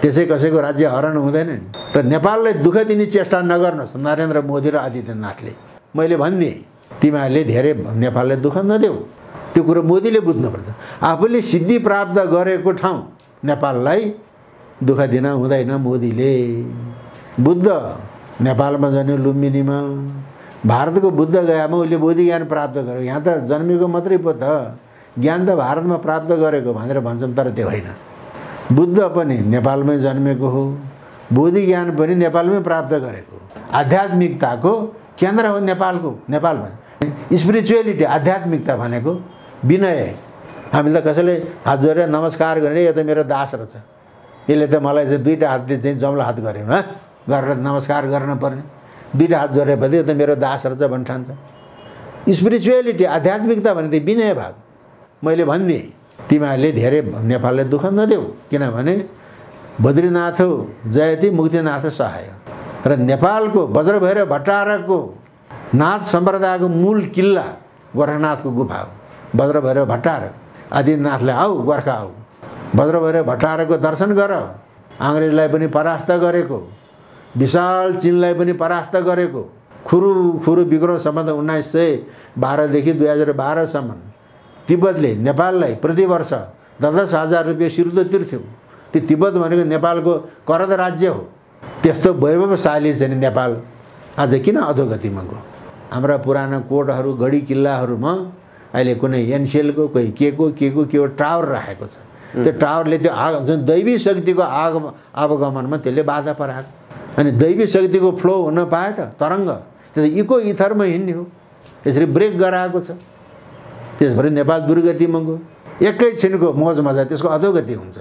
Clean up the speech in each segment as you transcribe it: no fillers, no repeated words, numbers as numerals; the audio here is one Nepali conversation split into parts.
त्यसै कसैको राज्य हरण हुँदैन नि। र नेपाललाई दुःख दिने चेष्टा नगर्नुहोस् नरेन्द्र मोदी र आदित्यनाथले। मैले भनिदिएँ तिमीहरूले धेरै नेपाललाई दुःख नदेऊ। त्यो कुरो मोदीले बुझ्नुपर्छ। आफूले सिद्धि प्राप्त गरेको ठाउँ नेपाललाई दुःख दिन हुँदैन। मोदीले बुद्ध नेपालमा जन्म्यो लुम्बिनीमा, भारतको बुद्ध गयामा उसले बोधि ज्ञान प्राप्त गर्यो। यहाँ त जन्मेको मात्रै पो त, ज्ञान त भारतमा प्राप्त गरेको भनेर भन्छौँ, तर त्यो होइन। बुद्ध पनि नेपालमै जन्मेको हो, बोधि ज्ञान पनि नेपालमै प्राप्त गरेको। आध्यात्मिकताको केन्द्र हो नेपालको। नेपाल भने स्पिरिचुअलिटी, आध्यात्मिकता भनेको विनय। हामीले त कसैले हात जोडेर नमस्कार गर्ने, यो त मेरो दास रहेछ, यसले त मलाई चाहिँ दुईवटा हातले चाहिँ जम्लो हात गर्यो गरेर नमस्कार गर्न पर्ने। दुईवटा हात जोडेपछि यो त मेरो दास रहेछ भन्न ठान्छ। स्पिरिचुअलिटी, आध्यात्मिकता भने त विनय भाव। मैले भनिदिएँ तिमीहरूले धेरै नेपाललाई दुःख नदेऊ, किनभने बद्रीनाथ जयति मुक्तिनाथ सहाय। र नेपालको वज्रभैरव भट्टारकको नाथ सम्प्रदायको मूल किल्ला गोरखनाथको गुफा हो। वज्रभैरव भट्टारक, आदित्यनाथले आऊ गोर्खा आऊ, वज्रभैरव भट्टारकको दर्शन गर। अङ्ग्रेजलाई पनि परास्त गरेको, विशाल चीनलाई पनि परास्त गरेको, खुरु विग्रह सम्बन्ध 1912 देखि 2012 सम्म तिब्बतले नेपाललाई प्रतिवर्ष 10,000 रुपियाँ सिरुतो तिर्थ्यो। त्यो तिब्बत भनेको नेपालको करद राज्य हो। त्यस्तो वैभवशाली चाहिँ नेपाल आज किन अधोगतिमा गयो? हाम्रा पुराना कोटहरू गढी किल्लाहरूमा अहिले कुनै एनसिएलको कोही के को टावर राखेको छ। त्यो टावरले त्यो जुन दैवी शक्तिको आवागमनमा त्यसले बाधा पराएको। अनि दैवी शक्तिको फ्लो हुन पाए त तरङ्ग त्यो त इको इथरमा हिँड्ने हो। यसरी ब्रेक गराएको छ। त्यसभरि नेपाल दुर्गतिमा गयो। एकैछिनको मोज मजा त्यसको अधोगति हुन्छ।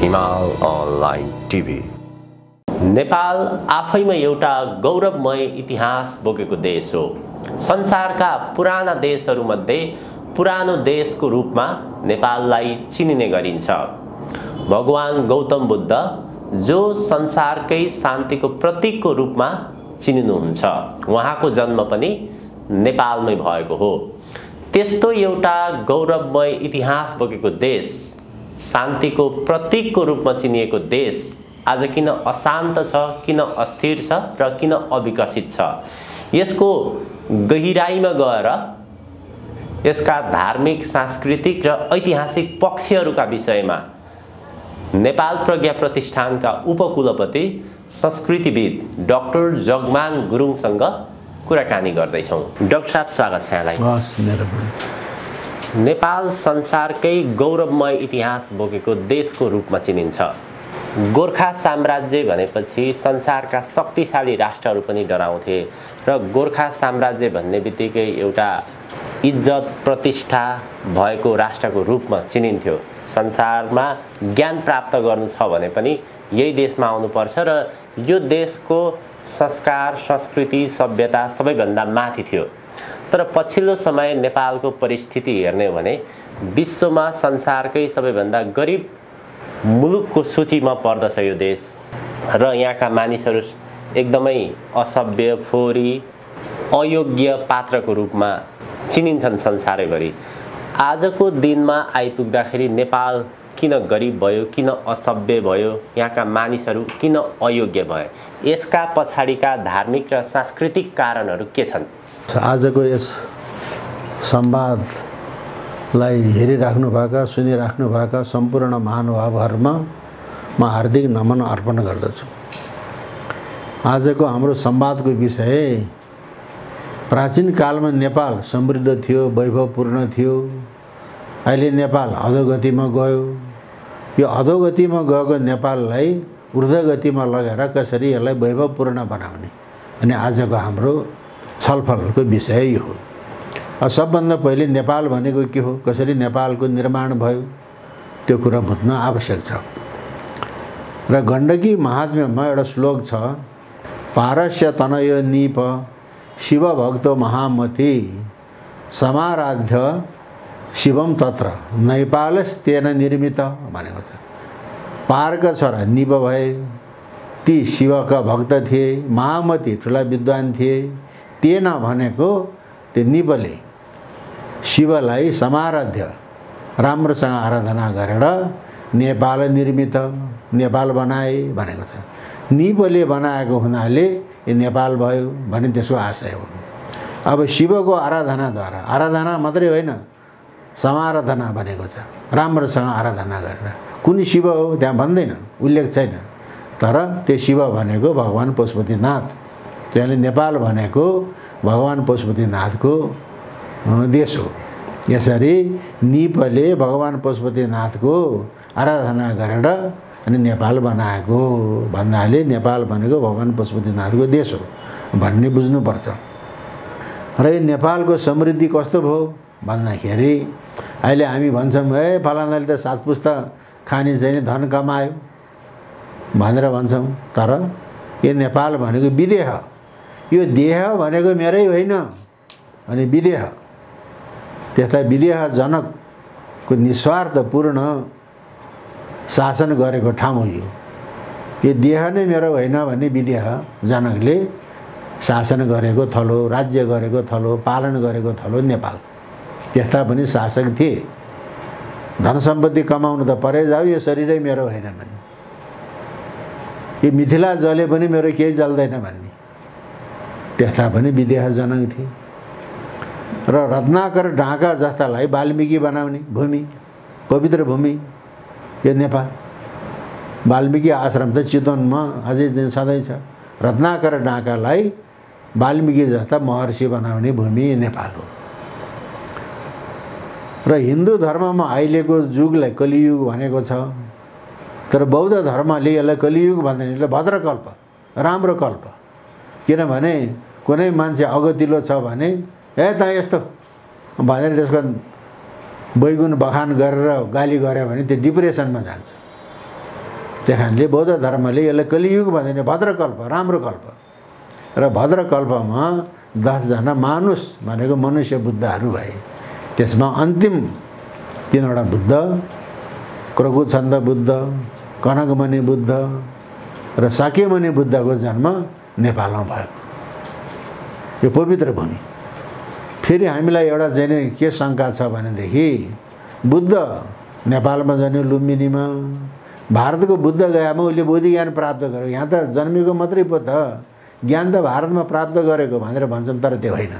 हिमाल अनलाइन टिभी। नेपाल आफैमा एउटा गौरवमय इतिहास बोकेको देश हो। संसारका पुराना देशहरूमध्ये पुरानो देशको रूपमा नेपाललाई चिनिने गरिन्छ। भगवान गौतम बुद्ध जो संसारकै शान्तिको प्रतीकको रूपमा चिनिनुहुन्छ, उहाँको जन्म पनि नेपालमै भएको हो। त्यस्तो एउटा गौरवमय इतिहास बोकेको देश, शान्तिको प्रतीकको रूपमा चिनिएको देश आज किन अशान्त छ, किन अस्थिर छ र किन अविकसित छ? यसको गहिराईमा गएर यसका धार्मिक, सांस्कृतिक र ऐतिहासिक पक्षहरूका विषयमा नेपाल प्रज्ञा प्रतिष्ठानका उपकुलपति संस्कृतिविद डाक्टर जगमान गुरुङसँग कुराकानी गर्दैछौँ। डाक्टर साहब स्वागत छ यहाँलाई। नेपाल संसारकै गौरवमय इतिहास बोकेको देशको रूपमा चिनिन्छ। गोर्खा साम्राज्य भनेपछि संसारका शक्तिशाली राष्ट्रहरू पनि डराउँथे र गोर्खा साम्राज्य भन्ने बित्तिकै एउटा इज्जत प्रतिष्ठा भएको राष्ट्रको रूपमा चिनिन्थ्यो। संसारमा ज्ञान प्राप्त गर्नु छ भने पनि यही देशमा आउनुपर्छ र यो देशको संस्कार, संस्कृति, सभ्यता सबैभन्दा माथि थियो। तर पछिल्लो समय नेपालको परिस्थिति हेर्ने हो भने विश्वमा संसारकै सबैभन्दा गरिब मुलुकको सूचीमा पर्दछ यो देश र यहाँका मानिसहरू एकदमै असभ्य, फोहोरी, अयोग्य पात्रको रूपमा चिनिन्छन् संसारैभरि। आजको दिनमा आइपुग्दाखेरि नेपाल किन गरिब भयो, किन असभ्य भयो, यहाँका मानिसहरू किन अयोग्य भए, यसका पछाडिका धार्मिक र सांस्कृतिक कारणहरू के छन्? आजको यस संवादलाई हेरिराख्नुभएका, सुनिराख्नुभएका सम्पूर्ण महानुभावहरूमा म हार्दिक नमन अर्पण गर्दछु। आजको हाम्रो संवादको विषय प्राचीन कालमा नेपाल समृद्ध थियो, वैभवपूर्ण थियो। अहिले नेपाल अधोगतिमा गयो। यो अधोगतिमा गएको नेपाललाई ऊर्ध्वगतिमा लगेर कसरी यसलाई वैभवपूर्ण बनाउने, अनि आजको हाम्रो छलफलको विषय यो हो। सबभन्दा पहिले नेपाल भनेको के हो, कसरी नेपालको निर्माण भयो, त्यो कुरा बुझ्न आवश्यक छ। र गण्डकी महात्म्यमा एउटा श्लोक छ, पारस्य तनय नीप शिव भक्त महामती समाराध्य शिवम तत्र नैपालस्तेन निर्मित भनेको छ। पारका छोरा निप भए, ती शिवका भक्त थिए, महामती ठुला विद्वान थिए। तेन भनेको त्यो निपले शिवलाई समाराध्य राम्रोसँग आराधना गरेर नेपाल निर्मित नेपाल बनाए भनेको छ। निपले बनाएको हुनाले यो नेपाल भयो भन्ने त्यसको आशय हो। अब शिवको आराधनाद्वारा, आराधना मात्रै होइन समाराधना भनेको छ, राम्रोसँग आराधना गरेर। कुन शिव हो त्यहाँ भन्दैन, उल्लेख छैन, तर त्यो शिव भनेको भगवान् पशुपतिनाथ। त्यसले नेपाल भनेको भगवान् पशुपतिनाथको देश हो। यसरी निपले भगवान् पशुपतिनाथको आराधना गरेर अनि नेपाल बनाएको भन्नाले नेपाल भनेको भगवान् पशुपतिनाथको देश हो भन्ने बुझ्नुपर्छ। र यो नेपालको समृद्धि कस्तो भयो भन्दाखेरि अहिले हामी भन्छौँ ए फलानाले त 7 पुस्ता खाने चाहिँ धन कमायो भनेर भन्छौँ, तर यो नेपाल भनेको विदेह, यो देह भनेको मेरै होइन अनि विदेह। त्यसलाई विदेह जनकको निस्वार्थपूर्ण शासन गरेको ठाउँ हो। यो देह नै मेरो होइन भन्ने विदेह जनकले शासन गरेको थलो, राज्य गरेको थलो, पालन गरेको थलो नेपाल। त्यस्ता पनि शासक थिए। धन सम्पत्ति कमाउनु त परै जाऊ, यो शरीरै मेरो होइन भन्ने, यो मिथिला जले पनि मेरो केही जल्दैन भन्ने त्यस्ता पनि विदेह जनक थिए। र रत्नाकर ढाका जस्तालाई वाल्मीकि बनाउने भूमि, पवित्र भूमि यो नेपाल। वाल्मीकि आश्रम त चितवनमा अझै सधैँ छ। रत्नाकर ढाकालाई वाल्मीकि जस्ता महर्षि बनाउने भूमि नेपाल हो। र हिन्दू धर्ममा अहिलेको युगलाई कलियुग भनेको छ, तर बौद्ध धर्मले यसलाई कलियुग भन्दैन, यसलाई भद्रकल्प, राम्रो कल्प। किनभने कुनै मान्छे अगतिलो छ भने ए त यस्तो भनेर त्यसको बैगुण बखान गरेर गाली गऱ्यो भने त्यो डिप्रेसनमा जान्छ। त्यही कारणले बौद्ध धर्मले यसलाई कलियुग भन्दैन, भद्रकल्प, राम्रो कल्प। र भद्रकल्पमा 10 जना मानुष भनेको मनुष्य बुद्धहरू भए। त्यसमा अन्तिम 3वटा बुद्ध, क्रकुछन्द बुद्ध, कनकमणि बुद्ध र शाक्यमुनि बुद्धको जन्म नेपालमा भएको यो पवित्र भूमि। फेरि हामीलाई एउटा चाहिँ के शङ्का छ भनेदेखि बुद्ध नेपालमा जन्म्यो लुम्बिनीमा, भारतको बुद्ध गयामा उसले बोधि ज्ञान प्राप्त गर्यो, यहाँ त जन्मेको मात्रै पो त, ज्ञान त भारतमा प्राप्त गरेको भनेर भन्छौँ, तर त्यो होइन।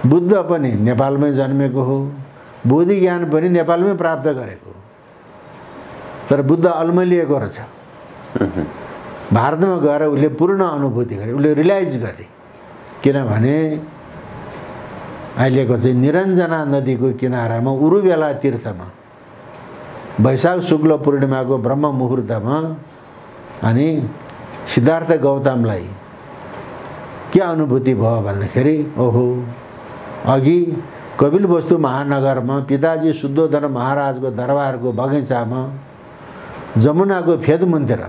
बुद्ध पनि नेपालमै जन्मेको हो, बोधि ज्ञान पनि नेपालमै प्राप्त गरेको, तर बुद्ध अल्मलिएको रहेछ। भारतमा गएर उसले पूर्ण अनुभूति गरे, उसले रियलाइज गरे। किनभने अहिलेको चाहिँ निरञ्जना नदीको किनारामा उरुबेला तीर्थमा वैशाख शुक्ल पूर्णिमाको ब्रह्म मुहुर्तमा अनि सिद्धार्थ गौतमलाई के अनुभूति भयो भन्दाखेरि ओहो अघि कपिलवस्तु महानगरमा पिताजी शुद्धोधन महाराजको दरबारको बगैँचामा जमुनाको फेदमुन्तिर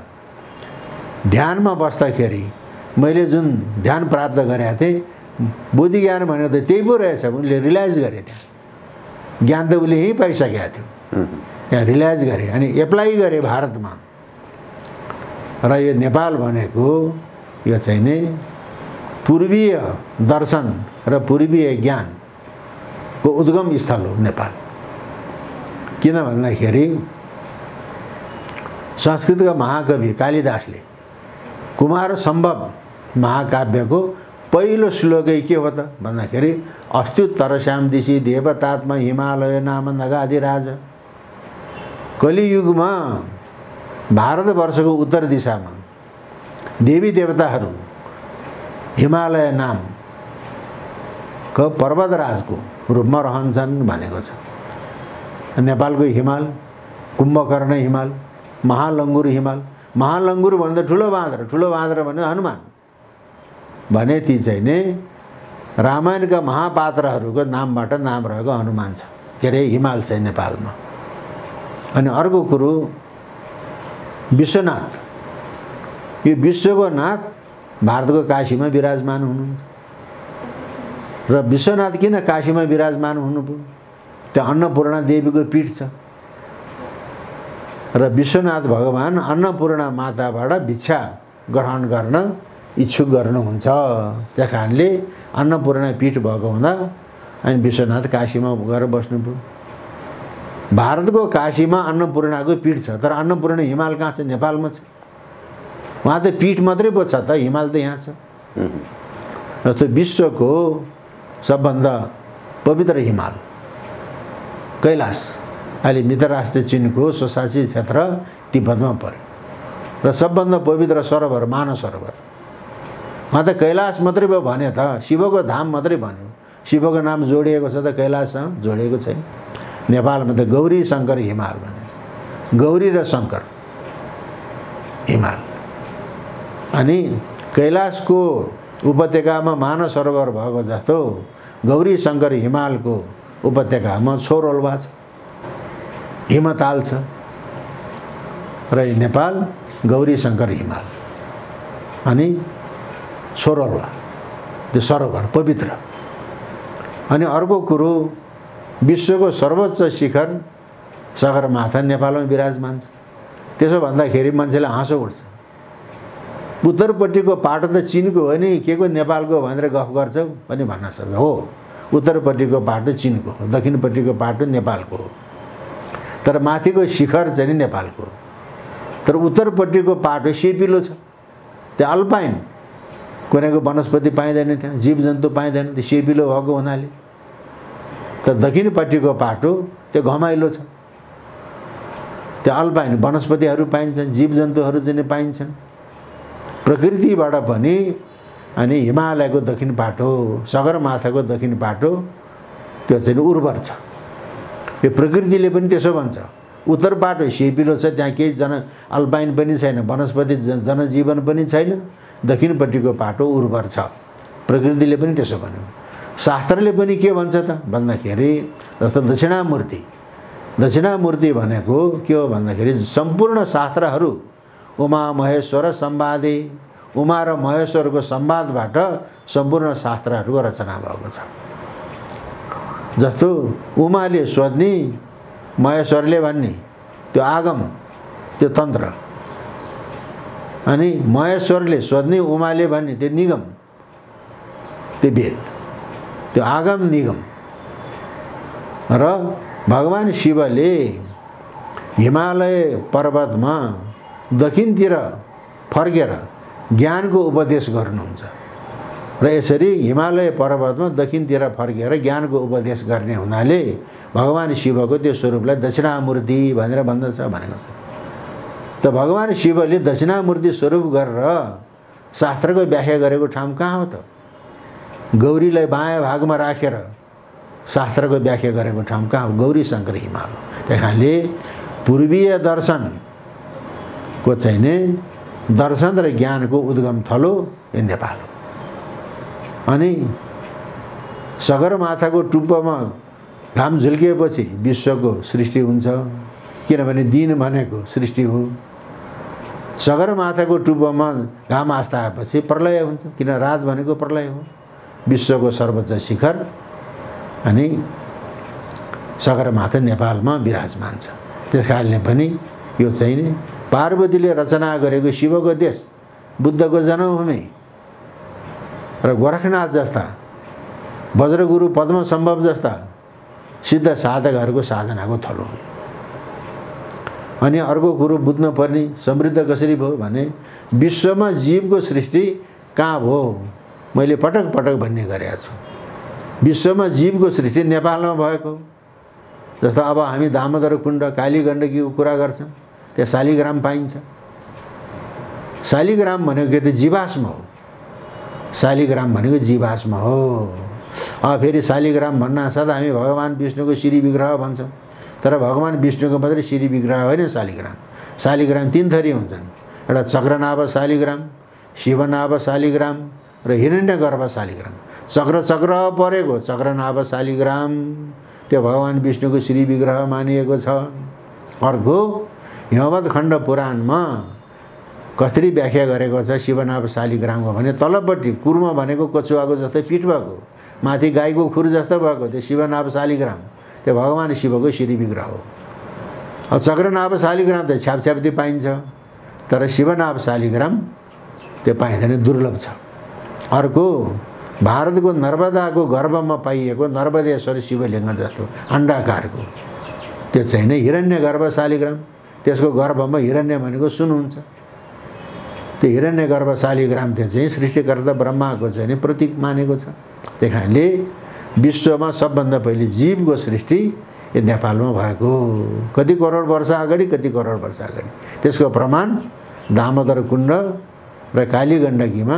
ध्यानमा बस्दाखेरि मैले जुन ध्यान प्राप्त गरेको थिएँ, बोधि ज्ञान भनेको त त्यही पो रहेछ। उनले रियलाइज गरे, त्यहाँ ज्ञान त उसले यहीँ पाइसकेको थियो, त्यहाँ रियलाइज गरे अनि एप्लाई गरे भारतमा। र यो नेपाल भनेको यो चाहिँ नि पूर्वीय दर्शन र पूर्वीय ज्ञानको उद्गम स्थल हो नेपाल। किन भन्दाखेरि संस्कृतका महाकवि कालिदासले कुमार सम्भव महाकाव्यको पहिलो श्लोकै के हो त भन्दाखेरि अस्त्युत्तरश्याम दिशि देवतात्मा हिमालय नाम नगाधिराज। कलियुगमा भारतवर्षको उत्तर दिशामा देवी देवताहरू हिमालय नामको पर्वतराजको रूपमा रहन्छन् भनेको छ। नेपालको हिमाल, कुम्भकर्ण हिमाल, महालङ्गुर हिमाल, महालङ्गुर भन्दा ठुलो बाँदर भन्दा हनुमान भने ती चाहिँ नि रामायणका महापात्रहरूको नामबाट नाम रहेको हनुमान छ, के अरे हिमाल चाहिँ नेपालमा। अनि अर्को कुरो विश्वनाथ, यो विश्वको नाथ भारतको काशीमा विराजमान हुनुहुन्छ। र विश्वनाथ किन काशीमा विराजमान हुनुभयो? त्यहाँ अन्नपूर्णा देवीको पीठ छ र विश्वनाथ भगवान अन्नपूर्णा माताबाट भिक्षा ग्रहण गर्न इच्छुक गर्नुहुन्छ। त्यस कारणले अन्नपूर्ण पीठ भएको हुँदा अनि विश्वनाथ काशीमा गएर बस्नुभयो। भारतको काशीमा अन्नपूर्णाको पीठ छ, तर अन्नपूर्ण हिमाल कहाँ छ? नेपालमा छ। वहाँ त पीठ मात्रै पो छ त, हिमाल त यहाँ छ। जस्तो विश्वको सबभन्दा पवित्र हिमाल कैलाश अहिले मित्रराष्ट्र चीनको स्वशासी क्षेत्र तिब्बतमा पर्यो र सबभन्दा पवित्र सरोवर मानस सरोवर वहाँ त कैलाश मात्रै भयो भने त शिवको धाम मात्रै भन्यो। शिवको नाम जोडिएको छ त कैलाशसँग जोडिएको छैन। नेपालमा त गौरी शङ्कर हिमाल भनिन्छ, गौरी र शङ्कर हिमाल। अनि कैलाशको उपत्यकामा मानस सरोवर भएको जस्तो गौरी शङ्कर हिमालको उपत्यकामा छोरोल्वा छ, हिमताल छ र नेपाल गौरी शङ्कर हिमाल अनि छोरोल्वा त्यो सरोवर पवित्र। अनि अर्को कुरो विश्वको सर्वोच्च शिखर सगरमाथा नेपालमा विराजमान छ। त्यसो भन्दाखेरि मान्छेले हाँसो उठ्छ, उत्तरपट्टिको पाटो त चीनको हो नि, के को नेपालको भनेर गफ गर्छौ पनि भन्न सक्छ। हो, उत्तरपट्टिको पाटो चीनको हो, दक्षिणपट्टिको पाटो नेपालको हो, तर माथिको शिखर चाहिँ नेपालको हो। तर उत्तरपट्टिको पाटो सेपिलो छ, त्यहाँ अल्पाइन कुनैको वनस्पति पाइँदैन, त्यहाँ जीवजन्तु पाइँदैन, त्यो सेपिलो भएको हुनाले। तर दक्षिणपट्टिको पाटो त्यो घमाइलो छ, त्यहाँ अल्पाइन वनस्पतिहरू पाइन्छन्, जीवजन्तुहरू चाहिँ पाइन्छन् प्रकृतिबाट पनि। अनि हिमालयको दक्षिण पाटो, सगरमाथाको दक्षिण पाटो त्यो चाहिँ उर्वर छ। यो प्रकृतिले पनि त्यसो भन्छ। उत्तर पाटो सेपिलो छ, त्यहाँ केही अल्पाइन पनि छैन, वनस्पति जनजीवन पनि छैन। दक्षिणपट्टिको पाटो उर्वर छ, प्रकृतिले पनि त्यसो भन्यो। शास्त्रले पनि के भन्छ त भन्दाखेरि जस्तो दक्षिणामूर्ति भनेको के हो भन्दाखेरि सम्पूर्ण शास्त्रहरू उमा महेश्वर संवादे, उमा र महेश्वरको संवादबाट सम्पूर्ण शास्त्रहरूको रचना भएको छ। जस्तो उमाले सोध्ने, महेश्वरले भन्ने त्यो आगम त्यो तन्त्र, अनि महेश्वरले सोध्ने, उमाले भन्ने त्यो निगम त्यो वेद, त्यो आगम निगम। र भगवान शिवले हिमालय पर्वतमा दक्षिणतिर फर्केर ज्ञानको उपदेश गर्नुहुन्छ र यसरी हिमालय पर्वतमा दक्षिणतिर फर्केर ज्ञानको उपदेश गर्ने हुनाले भगवान शिवको त्यो स्वरूपलाई दक्षिणामूर्ति भनेर भन्दछ भनेको छ। त भगवान शिवले दक्षिणामूर्ति स्वरूप गरेर शास्त्रको व्याख्या गरेको ठाउँ कहाँ हो त? गौरीलाई बायाँ भागमा राखेर शास्त्रको व्याख्या गरेको ठाउँ कहाँ हो? गौरी शङ्कर हिमाल हो। त्यस कारणले पूर्वीय दर्शनको चाहिँ नि दर्शन र ज्ञानको उद्गम थलो यो नेपाल हो। अनि सगरमाथाको टुप्पोमा घाम झुल्किएपछि विश्वको सृष्टि हुन्छ, किनभने दिन भनेको सृष्टि हो। सगरमाथाको टुप्पोमा घाम आस्था आएपछि प्रलय हुन्छ, किन रात भनेको प्रलय हो। विश्वको सर्वोच्च शिखर अनि सगरमाथा नेपालमा विराजमान छ। त्यस कारणले पनि यो चाहिँ नि पार्वतीले रचना गरेको शिवको देश, बुद्धको जन्मभूमि र गोरखनाथ जस्ता, वज्रगुरु पद्मसम्भव जस्ता सिद्ध साधकहरूको साधनाको थलो हो। अनि अर्को कुरो बुझ्नुपर्ने, समृद्ध कसरी भयो भने विश्वमा जीवको सृष्टि कहाँ भयो? मैले पटक पटक भन्ने गरेको छु, विश्वमा जीवको सृष्टि नेपालमा भएको। जस्तो अब हामी दामोदर कुण्ड, काली गण्डकीको कुरा गर्छौँ, त्यहाँ शालिग्राम पाइन्छ। शालिग्राम भनेको त्यो जीवाश्म हो, शालिग्राम भनेको जीवाश्म हो। अब फेरि शालिग्राम भन्न साथ हामी भगवान विष्णुको श्री विग्रह भन्छौँ, तर भगवान विष्णुको मात्रै श्री विग्रह होइन शालिग्राम। शालिग्राम तीन थरी हुन्छन्, एउटा चक्रनाभ शालिग्राम, शिवनाभ शालिग्राम र हिरण्यगर्भ शालिग्राम। चक्र परेको चक्रनाभ शालिग्राम त्यो भगवान विष्णुको श्री विग्रह मानिएको छ। अर्को हिमवत खण्ड पुराणमा कसरी व्याख्या गरेको छ शिवनाभ शालिग्रामको भने तलपट्टि कुर्म भनेको कछुवाको जस्तै पिठ भएको, माथि गाईको खुर जस्तो भएको त्यो शिवनाभ शालिग्राम त्यो भगवान शिवको श्री विग्रह हो। अब चक्रनाभ शालिग्राम त छ्यापछ्याप्ती पाइन्छ, तर शिवनाभ शालिग्राम त्यो पाइँदैन, दुर्लभ छ। अर्को भारतको नर्मदाको गर्भमा पाइएको नर्मदेश्वर शिवलिङ्ग जस्तो अण्डाकारको त्यो चाहिँ नै हिरण्यगर्भ शालिग्राम। त्यसको गर्भमा हिरण्य भनेको सुन हुन्छ। त्यो हिरण्यगर्भ शालिग्राम त्यो चाहिँ सृष्टिकर्ता ब्रह्माको चाहिँ नि प्रतीक मानेको छ। त्यही कारणले विश्वमा सबभन्दा पहिले जीवको सृष्टि यो नेपालमा भएको, कति करोड वर्ष अगाडि, कति करोड वर्ष अगाडि। त्यसको प्रमाण दामोदर कुण्ड र काली गण्डकीमा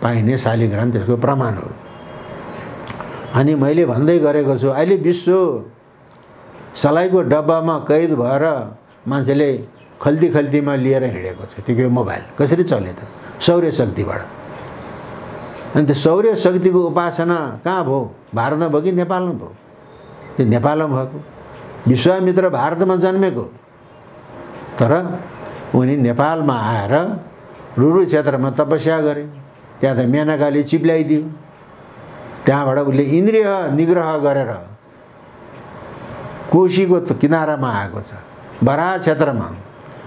पाइने शालिग्राम त्यसको प्रमाण हो। अनि मैले भन्दै गरेको छु, अहिले विश्व सलाइको डब्बामा कैद भएर मान्छेले खल्तीमा लिएर हिँडेको छ। त्यो मोबाइल कसरी चल्यो त? सौर्य शक्तिबाट। अनि त्यो सौर्य शक्तिको उपासना कहाँ भयो? भारतमा भयो कि नेपालमा भयो? त्यो नेपालमा भएको। विश्वामित्र भारतमा जन्मेको, तर उनी नेपालमा आएर रुरु क्षेत्रमा तपस्या गरे। त्यहाँ त मेनकाले चिप्ल्याइदियो। त्यहाँबाट उसले इन्द्रिय निग्रह गरेर कोशीको किनारामा आएको छ, बराह क्षेत्रमा।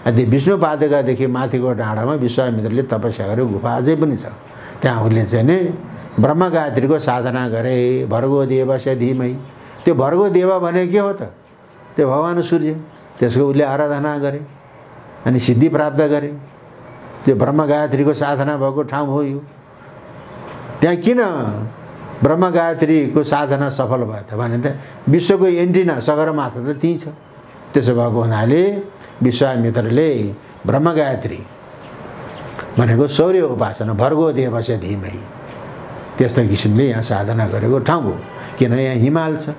अनि विष्णु पादुकादेखि माथिको डाँडामा विश्वामित्रले तपस्या गरेको गुफा अझै पनि छ। त्यहाँ उसले चाहिँ नि ब्रह्म गायत्रीको साधना गरे। भर्गो देवस्य धीमहि। त्यो भर्गो देव भने के हो त? त्यो भगवान् सूर्य। त्यसको उसले आराधना गरे अनि सिद्धि प्राप्त गरे। त्यो ब्रह्म गायत्रीको साधना भएको ठाउँ हो यो। त्यहाँ किन ब्रह्म गायत्रीको साधना सफल भयो त भने त विश्वको एन्टिना सगरमाथा त त्यहीँ छ। त्यसो भएको हुनाले विश्वामित्रले ब्रह्म गायत्री भनेको सौर्य उपासना, भर्गो देवस्य धीमहि, त्यस्तो किसिमले यहाँ साधना गरेको ठाउँ हो। किन यहाँ हिमाल छ।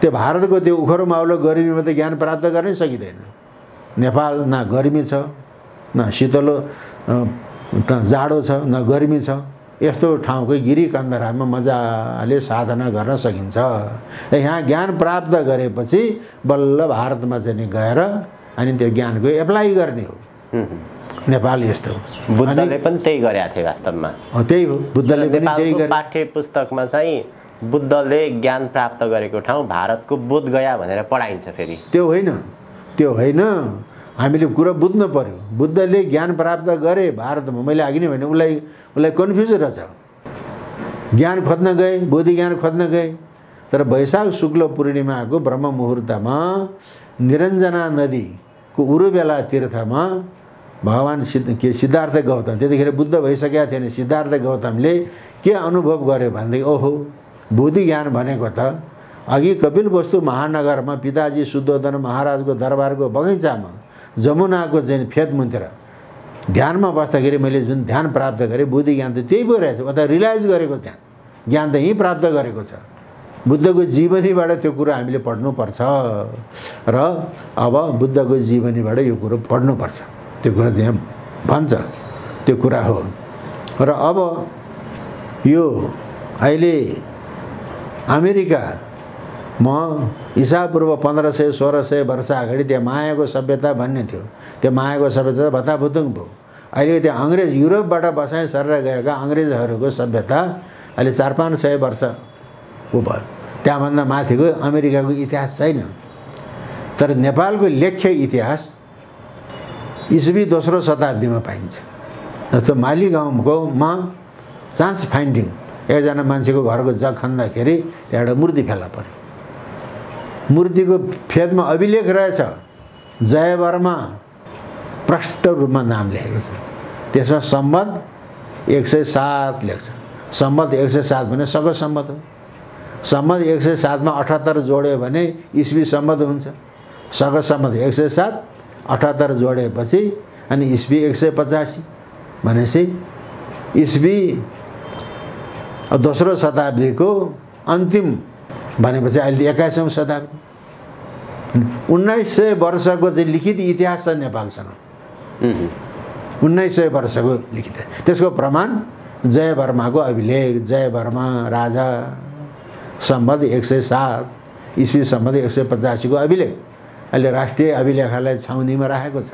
त्यो भारतको त्यो उखरो माउलो गर्मीमा त ज्ञान प्राप्त गर्नै सकिँदैन। नेपाल न गर्मी छ, न शीतलो जाडो छ, न गर्मी छ। यस्तो ठाउँकै गिरी कन्दरामा मजाले साधना गर्न सकिन्छ। यहाँ ज्ञान प्राप्त गरेपछि बल्ल भारतमा चाहिँ गएर अनि त्यो ज्ञानको एप्लाई गर्ने हो। नेपाल यस्तो हो। बुद्धले पनि त्यही गरेका थिए वास्तवमा। त्यही हो, बुद्धले पनि त्यही गरे। पाठ्य पुस्तकमा चाहिँ बुद्धले ज्ञान प्राप्त गरेको ठाउँ भारतको बोध गया भनेर पढाइन्छ। फेरि त्यो होइन, हामीले कुरा बुझ्नु पर्यो। बुद्धले ज्ञान प्राप्त गरे भारतमा। मैले अघि नै भने उसलाई कन्फ्युज रहेछ। ज्ञान खोज्न गए, बोधि ज्ञान खोज्न गए, तर वैशाख शुक्ल पूर्णिमाको ब्रह्म मुहुर्तमा निरञ्जना नदीको उरुबेला तीर्थमा भगवान् सिद्धार्थ गौतम, त्यतिखेर बुद्ध भइसकेका थिएन। सिद्धार्थ गौतमले के अनुभव गर्यो भनेदेखि ओहो, बोधि ज्ञान भनेको त अघि कपिलवस्तु महानगरमा पिताजी शुद्धोधन महाराजको दरबारको बगैँचामा जमुनाको चाहिँ फेदमुनितिर ध्यानमा बस्दाखेरि मैले जुन ध्यान प्राप्त गरेँ, बुद्धि ज्ञान त त्यही भइरहेछ। उता रियलाइज गरेको त्यहाँ ज्ञान त यहीँ प्राप्त गरेको छ। बुद्धको जीवनीबाट त्यो कुरो हामीले पढ्नुपर्छ र अब बुद्धको जीवनीबाट यो कुरो पढ्नुपर्छ। त्यो कुरा त्यहाँ भन्छ, त्यो कुरा हो। र अब यो अहिले अमेरिका ईसापूर्व 1500-1600 वर्ष अगाडि त्यहाँ मायाको सभ्यता भन्ने थियो। त्यो मायाको सभ्यता भत्ताभुतुङ भयो। अहिले त्यहाँ अङ्ग्रेज युरोपबाट बसाइ सरेर गएका अङ्ग्रेजहरूको सभ्यता अहिले 400-500 वर्षको भयो। त्यहाँभन्दा माथिको अमेरिकाको इतिहास छैन। तर नेपालको लेख्य इतिहास इस्वी 2रो शताब्दीमा पाइन्छ। जस्तो माली गाउँमा चान्स फाइन्डिङ, एकजना मान्छेको घरको जग खन्दाखेरि त्यहाँ एउटा मूर्ति फेला पर्यो। मूर्तिको फेदमा अभिलेख रहेछ, जय वर्मा प्रष्ट रूपमा नाम लेखेको छ। त्यसमा सम्बत 107 लेख्छ। सम्बत 107 भने सग सम्बत हो। सम्बत 107 मा 78 जोड्यो भने इस्वी सम्बत हुन्छ। सग सम्बत 107, 78 जोडेपछि अनि इस्वी 185 भनेपछि इस्वी 2रो शताब्दीको अन्तिम भनेपछि अहिले 21औं शताब्दी। 1900 वर्षको चाहिँ लिखित इतिहास छ नेपालसँग। 1900 वर्षको लिखित। त्यसको प्रमाण जय वर्माको अभिलेख, जय वर्मा राजा सम्बत 107, इस्वी सम्बत 185 को अभिलेख अहिले राष्ट्रिय अभिलेखालय छाउनीमा राखेको छ।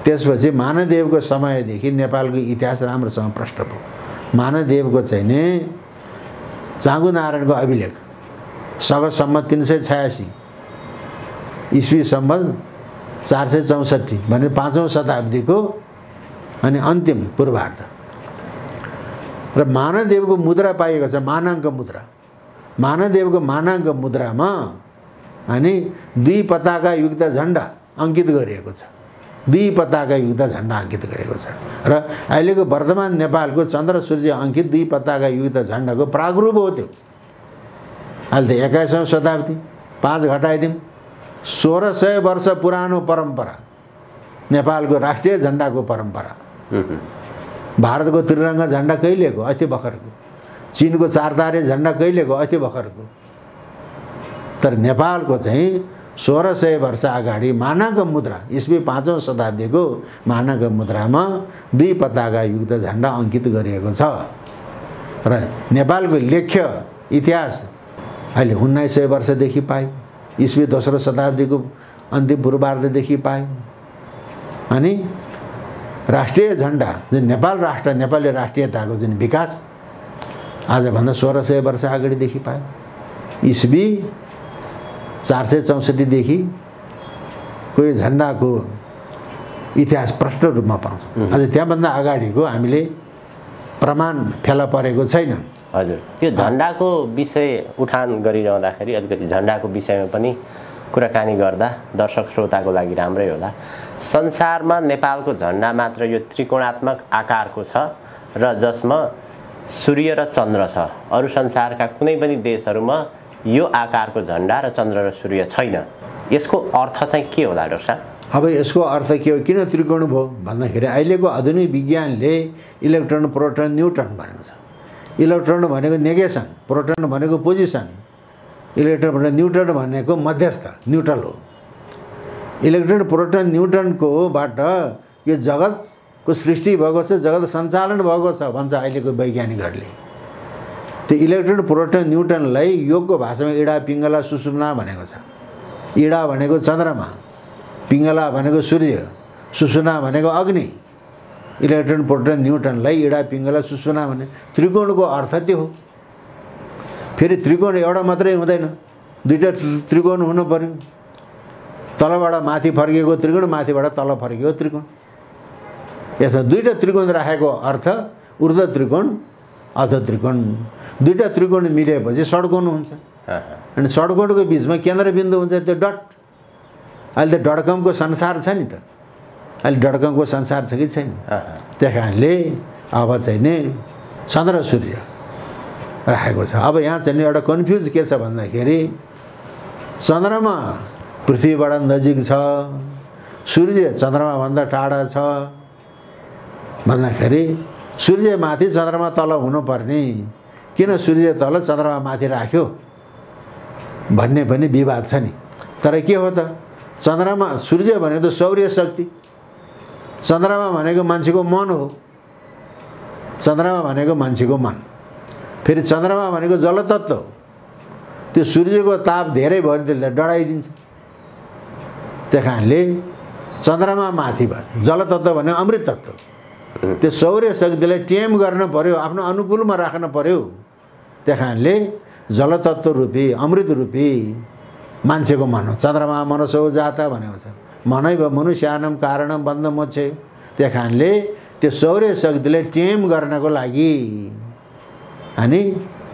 त्यसपछि मानदेवको समयदेखि नेपालको इतिहास राम्रोसँग प्रष्ट भयो। मानदेवको चाहिँ नि चाँगु नारायणको अभिलेख सग सम्बत 386, इस्वी सम्बत 464 भने 5औं शताब्दीको अनि अन्तिम पूर्वार्ध र मानदेवको मुद्रा पाइएको छ, मानाङ्क मुद्रा। मानदेवको मानाङ्क मुद्रामा अनि 2 पताका युक्त झण्डा अङ्कित गरिएको छ। 2 पताका युक्त झण्डा अङ्कित गरेको छ र अहिलेको वर्तमान नेपालको चन्द्र सूर्य अङ्कित 2 पताका युक्त झण्डाको प्रारूप हो त्यो। अहिले त 21औं शताब्दी 5 घटाइदिउँ 1600 वर्ष पुरानो परम्परा नेपालको राष्ट्रिय झण्डाको परम्परा। भारतको त्रिरङ्गा झण्डा कहिलेको? अस्ति भर्खरको। चीनको 4 तारे झण्डा कहिलेको? अस्ति भर्खरको। तर नेपालको चाहिँ 1600 वर्ष अगाडि मानाङ्क मुद्रा इस्वी 5औं शताब्दीको मानाङ्क मुद्रामा 2 पताका युक्त झण्डा अङ्कित गरिएको छ र नेपालको लेख्य इतिहास अहिले 1900 वर्षदेखि पायो, इस्वी 2रो शताब्दीको अन्तिम पूर्वार्धदेखि पायो। अनि राष्ट्रिय झण्डा जुन नेपाल राष्ट्र, नेपाली राष्ट्रियताको जुन विकास आजभन्दा 1600 वर्ष अगाडिदेखि पायो। इस्वी 464 देखि कोही झण्डाको इतिहास प्रष्ट रूपमा पाउँछ। अझ त्यहाँभन्दा अगाडिको हामीले प्रमाण फेला परेको छैन। हजुर, त्यो झण्डाको विषय उठान गरिरहँदाखेरि अलिकति झण्डाको विषयमा पनि कुराकानी गर्दा दर्शक श्रोताको लागि राम्रै होला। संसारमा नेपालको झण्डा मात्र यो त्रिकोणात्मक आकारको छ र जसमा सूर्य र चन्द्र छ। अरू संसारका कुनै पनि देशहरूमा यो आकारको झण्डा र चन्द्र र सूर्य छैन। यसको अर्थ चाहिँ के होला डाक्टर साहब? अब यसको अर्थ के हो, किन त्रिकोण भयो भन्दाखेरि अहिलेको आधुनिक विज्ञानले इलेक्ट्रोन, प्रोटोन, न्युट्रन भनेको छ। इलेक्ट्रोन भनेको नेगेसन, प्रोटोन भनेको पोजिसन, इलेक्ट्रोन भनेको न्युट्रन भनेको मध्यस्थ, न्युट्रल हो। इलेक्ट्रोन, प्रोटोन, न्युट्रनकोबाट यो जगतको सृष्टि भएको छ, जगत सञ्चालन भएको छ भन्छ अहिलेको वैज्ञानिकहरूले। त्यो इलेक्ट्रोन, प्रोटोन, न्युट्रनलाई योगको भाषामा इडा, पिङ्गला, सुषुम्ना भनेको छ। इडा भनेको चन्द्रमा, पिङ्गला भनेको सूर्य, सुषुम्ना भनेको अग्नि। इलेक्ट्रोन, प्रोटोन, न्युट्रनलाई इडा, पिङ्गला, सुषुम्ना भने त्रिकोणको अर्थ त्यो हो। फेरि त्रिकोण एउटा मात्रै हुँदैन, 2टा त्रिकोण हुनु पर्यो। तलबाट माथि फर्किएको त्रिकोण, माथिबाट तल फर्किएको त्रिकोण। यसमा 2टा त्रिकोण राखेको अर्थ ऊर्ध्व त्रिकोण, अधो त्रिकोण। 2टा त्रिकोण मिलेपछि षड्कोण हुन्छ। अनि षड्कोणको बिचमा केन्द्रबिन्दु हुन्छ, त्यो डट। अहिले त डटकमको संसार छ नि त, अहिले डटकमको संसार छ कि छैन? त्यही कारणले अब चाहिँ नि चन्द्र सूर्य राखेको छ। अब यहाँ चाहिँ एउटा कन्फ्युज के छ भन्दाखेरि चन्द्रमा पृथ्वीबाट नजिक छ, सूर्य चन्द्रमाभन्दा टाढा छ भन्दाखेरि सूर्य माथि चन्द्रमा तल हुनुपर्ने, किन सूर्य तल चन्द्रमा माथि राख्यो भन्ने पनि विवाद छ नि। तर के हो त, चन्द्रमा सूर्य भनेको त सौर्य शक्ति, चन्द्रमा भनेको मान्छेको मन हो। चन्द्रमा भनेको मान्छेको मन, फेरि चन्द्रमा भनेको जलतत्त्व हो। त्यो सूर्यको ताप धेरै भयो भने त्यसलाई डढाइदिन्छ। त्यही कारणले चन्द्रमा माथिबाट जलतत्त्व भनेको अमृत तत्त्व, त्यो सौर्य शक्तिलाई टेम गर्न पर्यो, आफ्नो अनुकूलमा राख्न पर्यो। त्यही कारणले जलतत्त्व रूपी, अमृत रूपी मान्छेको मन हो। चन्द्रमा मनसो जाता भनेको छ, मनै भ मनुष्यानम कारणम बन्द मोक्षे। त्यही कारणले त्यो सौर्य शक्तिलाई टेम गर्नको लागि अनि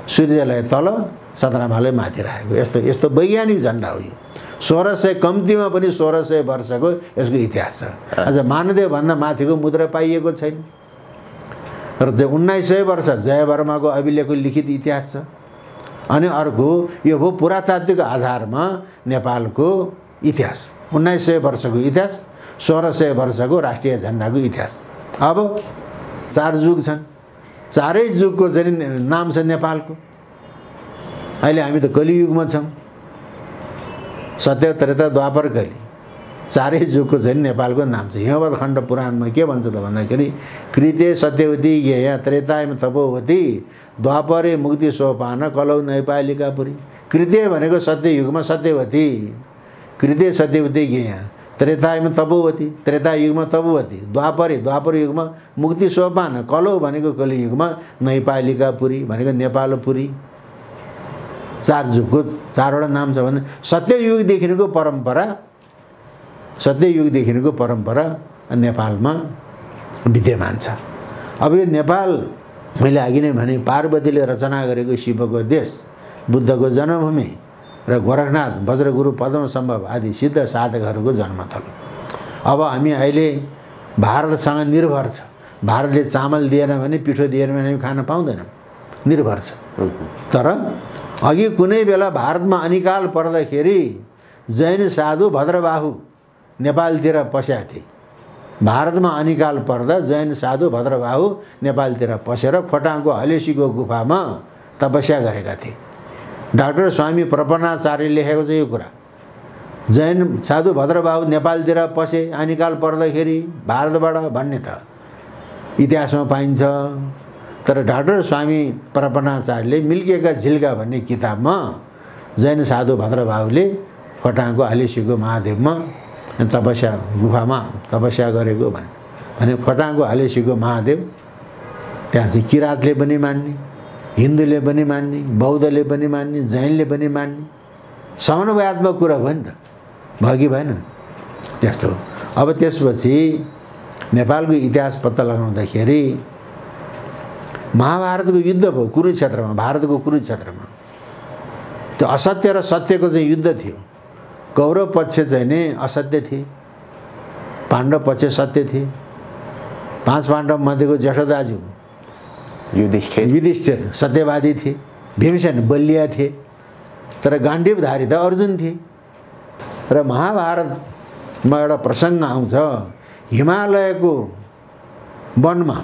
सूर्यलाई तल, चन्द्रमालाई माथि राखेको यस्तो यस्तो वैज्ञानिक झण्डा हो यो। 1600 कम्तीमा पनि 1600 वर्षको यसको इतिहास छ। अझ मानदेवभन्दा माथिको मुद्रा पाइएको छैन। र 1900 वर्ष जयवर्माको अभिलेखको लिखित इतिहास छ। अनि अर्को यो भयो पुरातात्विक आधारमा नेपालको इतिहास, 1900 वर्षको इतिहास, 1600 वर्षको राष्ट्रिय झण्डाको इतिहास। अब 4 युग छन्, 4 युगको चाहिँ नाम छ नेपालको। अहिले हामी त कलियुगमा छौँ, सत्य, त्रेता, द्वापर, कली, 4 युगको चाहिँ नेपालको नाम छ। हिमवत खण्ड पुराणमा के भन्छ त भन्दाखेरि कृते सत्यवती ज्ञेय त्रेतायम तपोवती द्वापरे मुक्ति सोपान कलौ नैपालिकापुरी। कृते भनेको सत्ययुगमा सत्यवती, कृते सत्यवती ज्ञेय, त्रेतायम तपोवती, त्रेता युगमा तपोवती, द्वापर युगमा मुक्ति सोपान, कलौ भनेको कलियुगमा नैपालिकापुरी भनेको नेपालपुरी। 4 युगको 4वटा नाम छ भने सत्ययुगदेखिको परम्परा नेपालमा विद्यमान छ। अब यो नेपाल मैले अघि नै भने पार्वतीले रचना गरेको शिवको देश, बुद्धको जन्मभूमि र गोरखनाथ, वज्रगुरु, पद्मसम्भव आदि सिद्ध साधकहरूको जन्मथलो। अब हामी अहिले भारतसँग निर्भर छ। भारतले चामल दिएन भने, पिठो दिएन भने हामी खान पाउँदैनौँ, निर्भर छ। तर अघि कुनै बेला भारतमा अनिकाल पर्दाखेरि जैन साधु भद्रबाहु नेपालतिर पसेका थिए। भारतमा अनिकाल पर्दा जैन साधु भद्रबाहु नेपालतिर पसेर खोटाङको हलेसीको गुफामा तपस्या गरेका थिए। डाक्टर स्वामी प्रपन्नाचार्यले लेखेको छ यो कुरा। जैन साधु भद्रबाहु नेपालतिर पसे अनिकाल पर्दाखेरि भारतबाट भन्ने त इतिहासमा पाइन्छ। तर डाक्टर स्वामी प्रपन्नाचार्यले मिल्केका झिल्का भन्ने किताबमा जैन साधु भद्रबाहुले खोटाङको हलेसीको महादेवमा तपस्या गुफामा तपस्या गरेको भने खोटाङको हलेसीको महादेव त्यहाँ चाहिँ किराँतले पनि मान्ने, हिन्दूले पनि मान्ने, बौद्धले पनि मान्ने, जैनले पनि मान्ने समन्वयात्मक कुरा भयो नि त, भयो कि भएन त्यस्तो। अब त्यसपछि नेपालको इतिहास पत्ता लगाउँदाखेरि महाभारतको युद्ध भयो कुरुक्षेत्रमा, भारतको कुरुक्षेत्रमा। त्यो असत्य र सत्यको चाहिँ युद्ध थियो। कौरव पक्ष चाहिँ नै असत्य थिए, पाण्डव पक्ष सत्य थिए। 5 पाण्डव मध्येको जेठो दाजु युधिष्ठिर सत्यवादी थिए, भीमसेन बलिया थिए, तर गाण्डीवधारी त अर्जुन थिए। र महाभारतमा एउटा प्रसङ्ग आउँछ, हिमालयको वनमा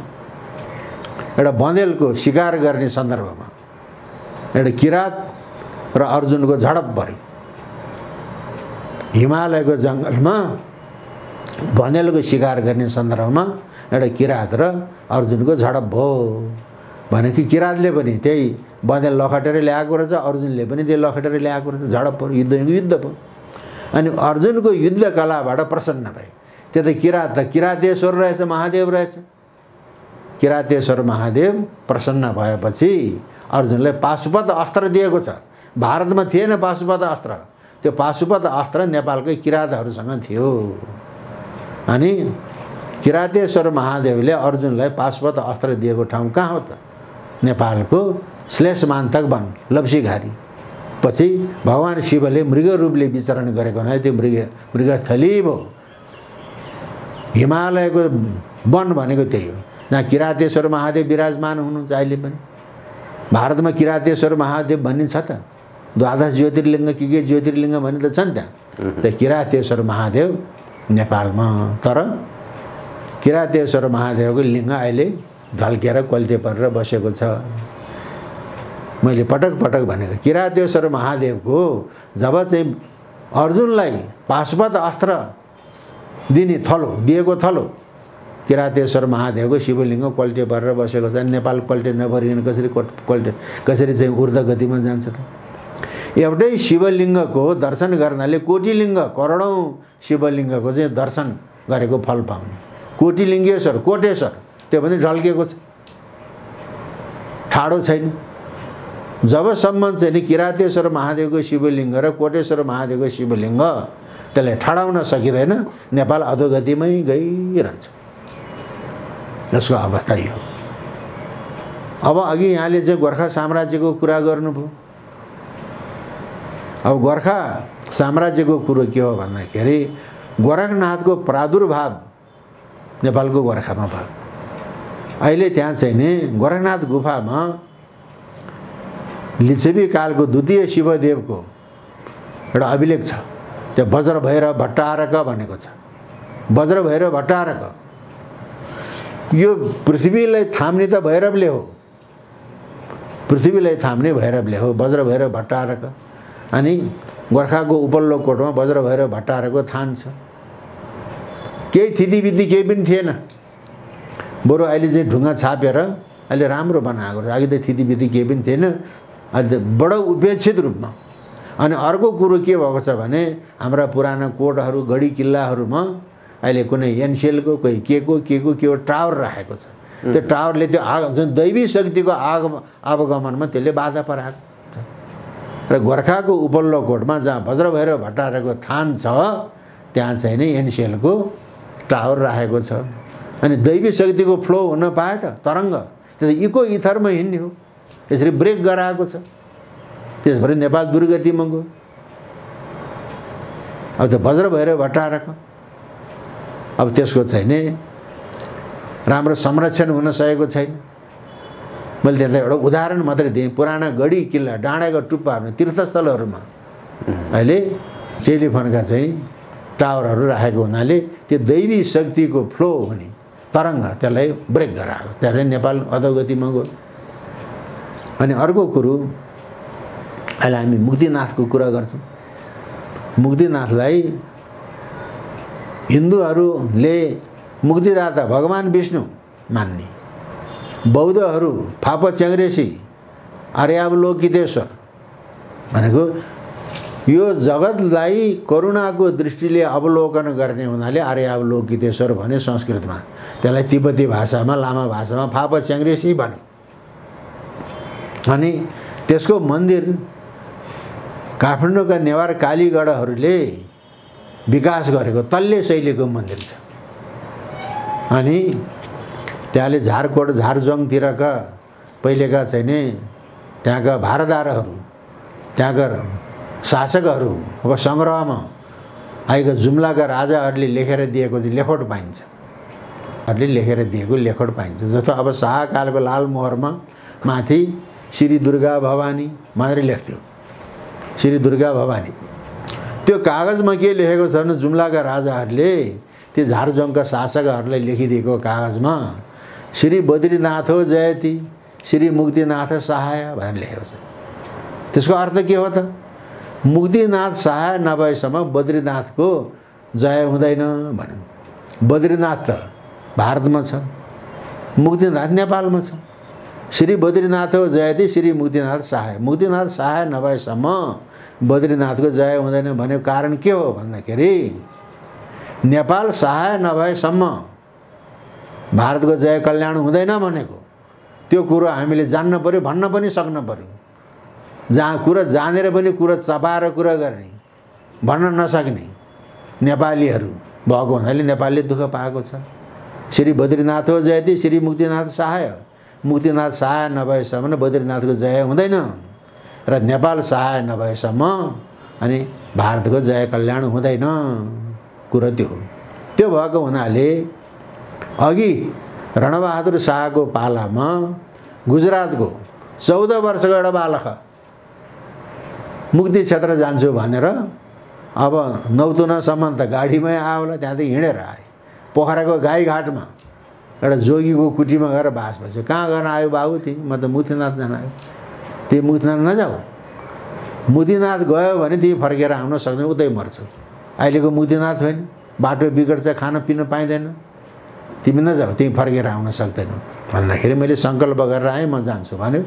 एउटा बँदेलको शिकार गर्ने सन्दर्भमा एउटा किरात र अर्जुनको झडप पर्यो। हिमालयको जङ्गलमा बँदेलको शिकार गर्ने सन्दर्भमा एउटा किरात र अर्जुनको झडप भयो भनेको किरातले पनि त्यही बँदेल लखटेर ल्याएको रहेछ, अर्जुनले पनि त्यही लखटेर ल्याएको रहेछ, झडप पर्यो, युद्ध भयो। अनि अर्जुनको युद्ध कलाबाट प्रसन्न भए। त्यो त किरातेश्वर रहेछ, महादेव रहेछ। किरातेश्वर महादेव प्रसन्न भएपछि अर्जुनलाई पाशुपत अस्त्र दिएको छ। भारतमा थिएन पाशुपत अस्त्र, त्यो पाशुपत अस्त्र नेपालकै किरातहरूसँग थियो। अनि किरातेश्वर महादेवले अर्जुनलाई पाशुपत अस्त्र दिएको ठाउँ कहाँ हो त? नेपालको श्लेषमान्तक वन, लप्सीघारी। पछि भगवान शिवले मृग रूपले विचरण गरेको हुनाले त्यो मृगस्थली भयो। हिमालयको वन भनेको त्यही हो जहाँ किरातेश्वर महादेव विराजमान हुनुहुन्छ। अहिले पनि भारतमा किरातेश्वर महादेव भन्ने छ त, 12 ज्योतिर्लिङ्ग के ज्योतिर्लिङ्ग भन्ने त छ नि त्यहाँ। त्यो किरातेश्वर महादेव नेपालमा। तर किरातेश्वर महादेवको लिङ्ग अहिले ढल्केर क्वालिटी परेर बसेको छ। मैले पटक पटक भनेको किरातेश्वर महादेवको जब चाहिँ अर्जुनलाई पाशुपत अस्त्र दिएको थलो किरातेश्वर महादेवको शिवलिङ्ग क्वालिटी परेर बसेको छ। नेपाल क्वालिटी नभरिकन कसरी चाहिँ ऊर्ध्व गतिमा जान्छ त? एउटै शिवलिङ्गको दर्शन गर्नाले कोटिलिङ्ग, करोडौँ शिवलिङ्गको चाहिँ दर्शन गरेको फल पाउने। कोटिलिङ्गेश्वर, कोटेश्वर त्यो पनि ढल्केको छ, ठाडो छैन। जबसम्म चाहिँ नि किरातेश्वर महादेवको शिवलिङ्ग र कोटेश्वर महादेवको शिवलिङ्ग त्यसलाई ठाडाउन सकिँदैन, नेपाल अधोगतिमै गइरहन्छ। यसको अवस्था यो। अब अघि यहाँले चाहिँ गोर्खा साम्राज्यको कुरा गर्नुभयो। अब गोर्खा साम्राज्यको कुरो के हो भन्दाखेरि गोरखनाथको प्रादुर्भाव नेपालको गोर्खामा भयो। अहिले त्यहाँ चाहिँ नि गोरखनाथ गुफामा लिच्छवी कालको द्वितीय शिवदेवको एउटा अभिलेख छ। त्यो वज्रभैरव भट्टारक भनेको छ। वज्रभैरव भट्टारक यो पृथ्वीलाई थाम्ने त भैरवले हो, पृथ्वीलाई थाम्ने भैरवले हो, वज्रभैरव भट्टारक। अनि गोर्खाको उपल्लो कोटमा वज्रभैरव भट्टारकको थान छ। केही थितिविधि केही पनि थिएन, बरु अहिले चाहिँ ढुङ्गा छापेर अहिले राम्रो बनाएको छ। अघि त थितिविधि केही पनि थिएन, अहिले बडो उपेक्षित रूपमा। अनि अर्को कुरो के भएको छ भने हाम्रा पुराना कोटहरू, गढी किल्लाहरूमा अहिले कुनै एनसिएलको कोही के टावर राखेको छ। त्यो टावरले त्यो जुन दैवी शक्तिको आवागमनमा त्यसले बाधा पराएको छ। र गोर्खाको उपल्लो कोटमा जहाँ वज्रभैरव भट्टारकको थान छ त्यहाँ चाहिँ नि एनसिएलको टावर राखेको छ। अनि दैवी शक्तिको फ्लो हुन पाए त तरङ्ग त्यो त इको इथरमा हिँड्ने हो। यसरी ब्रेक गराएको छ, त्यसभरि नेपाल दुर्गतिमा गयो। अब त्यो वज्र भएर भट्टारको अब त्यसको चाहिँ राम्रो संरक्षण हुन सकेको छैन। मैले त्यसलाई एउटा उदाहरण मात्रै दिएँ। पुराना गढी किल्ला डाँडाका टुप्पाहरूमा तीर्थस्थलहरूमा अहिले टेलिफोनका चाहिँ टावरहरू राखेको हुनाले त्यो दैवी शक्तिको फ्लो हुने तरङ्ग त्यसलाई ब्रेक गराएको, त्यसले नेपाल अधोगतिमा गयो। अनि अर्को कुरो अहिले हामी मुक्तिनाथको कुरा गर्छौँ। मुक्तिनाथलाई हिन्दूहरूले मुक्तिदाता भगवान विष्णु मान्ने, बौद्धहरू फाप च्याङ्ग्रेसी आर्यावलोकितेश्वर भनेको यो जगतलाई करुणाको दृष्टिले अवलोकन गर्ने हुनाले आर्यावलोकितेश्वर भने संस्कृतमा, त्यसलाई तिब्बती भाषामा लामा भाषामा फाप च्याङ्ग्रेसी भने। अनि त्यसको मन्दिर काठमाडौँका नेवार कालीगढहरूले विकास गरेको तल्ले शैलीको मन्दिर छ। अनि त्यहाँले झारकोट झारजङतिरका पहिलेका चाहिँ नि त्यहाँका भारदारहरू, त्यहाँका शासकहरूको सङ्ग्रहमा आएका जुम्लाका राजाहरूले लेखेर दिएको चाहिँ लेखोट पाइन्छ, लेखेर दिएको लेखोट पाइन्छ। जस्तो अब शाहकालको लालमोहरमा माथि श्री दुर्गा भवानी मात्रै लेख्थ्यो, श्री दुर्गा भवानी। त्यो कागजमा के लेखेको छ भने जुम्लाका राजाहरूले त्यो झारजङका शासकहरूलाई लेखिदिएको कागजमा श्री बद्रीनाथो जयति श्री मुक्तिनाथ सहाय भनेर लेखेको छ। त्यसको अर्थ के हो त? मुक्तिनाथ सहाय नभएसम्म बद्रीनाथको जय हुँदैन भन्यो। बद्रीनाथ त भारतमा छ, मुक्तिनाथ नेपालमा छ। श्री बद्रीनाथो जयति श्री मुक्तिनाथ सहाय, मुक्तिनाथ सहाय नभएसम्म बद्रीनाथको जय हुँदैन भनेको कारण के हो भन्दाखेरि नेपाल सहाय नभएसम्म भारतको जय कल्याण हुँदैन भनेको त्यो कुरो हामीले जान्न पर्यो, भन्न पनि सक्नु पर्यो। जहाँ कुरा जानेर पनि कुरा चपाएर कुरा गर्ने, भन्न नसक्ने नेपालीहरू भएको हुनाले नेपालले दुःख पाएको छ। श्री बद्रीनाथ हो जयति श्री मुक्तिनाथ सहाय, मुक्तिनाथ सहाय नभएसम्म बद्रीनाथको जय हुँदैन र नेपाल सहाय नभएसम्म अनि भारतको जय कल्याण हुँदैन। कुरो त्यो हो। त्यो भएको हुनाले अघि रणबहादुर शाहको पालामा गुजरातको 14 वर्षको एउटा बालक मुक्ति क्षेत्र जान्छु भनेर अब नौतुनासम्म त गाडीमै आयो होला, त्यहाँदेखि हिँडेर आए। पोखराको गाईघाटमा एउटा जोगीको कुटीमा गएर बास बस्यो। कहाँ गर्न आयो बाबु? ती म त मुक्तिनाथ जान आयो। ती मुक्तिनाथ नजाऊ, मुक्तिनाथ गयो भने ती फर्केर आउन सक्दैन, उतै मर्छौ। अहिलेको मुक्तिनाथ होइन, बाटो बिगड्छ, खान पिन पाइँदैन, तिमी नजाऊ, तिमी फर्केर आउन सक्दैनौ भन्दाखेरि मैले सङ्कल्प गरेर आएँ, म जान्छु भन्यो।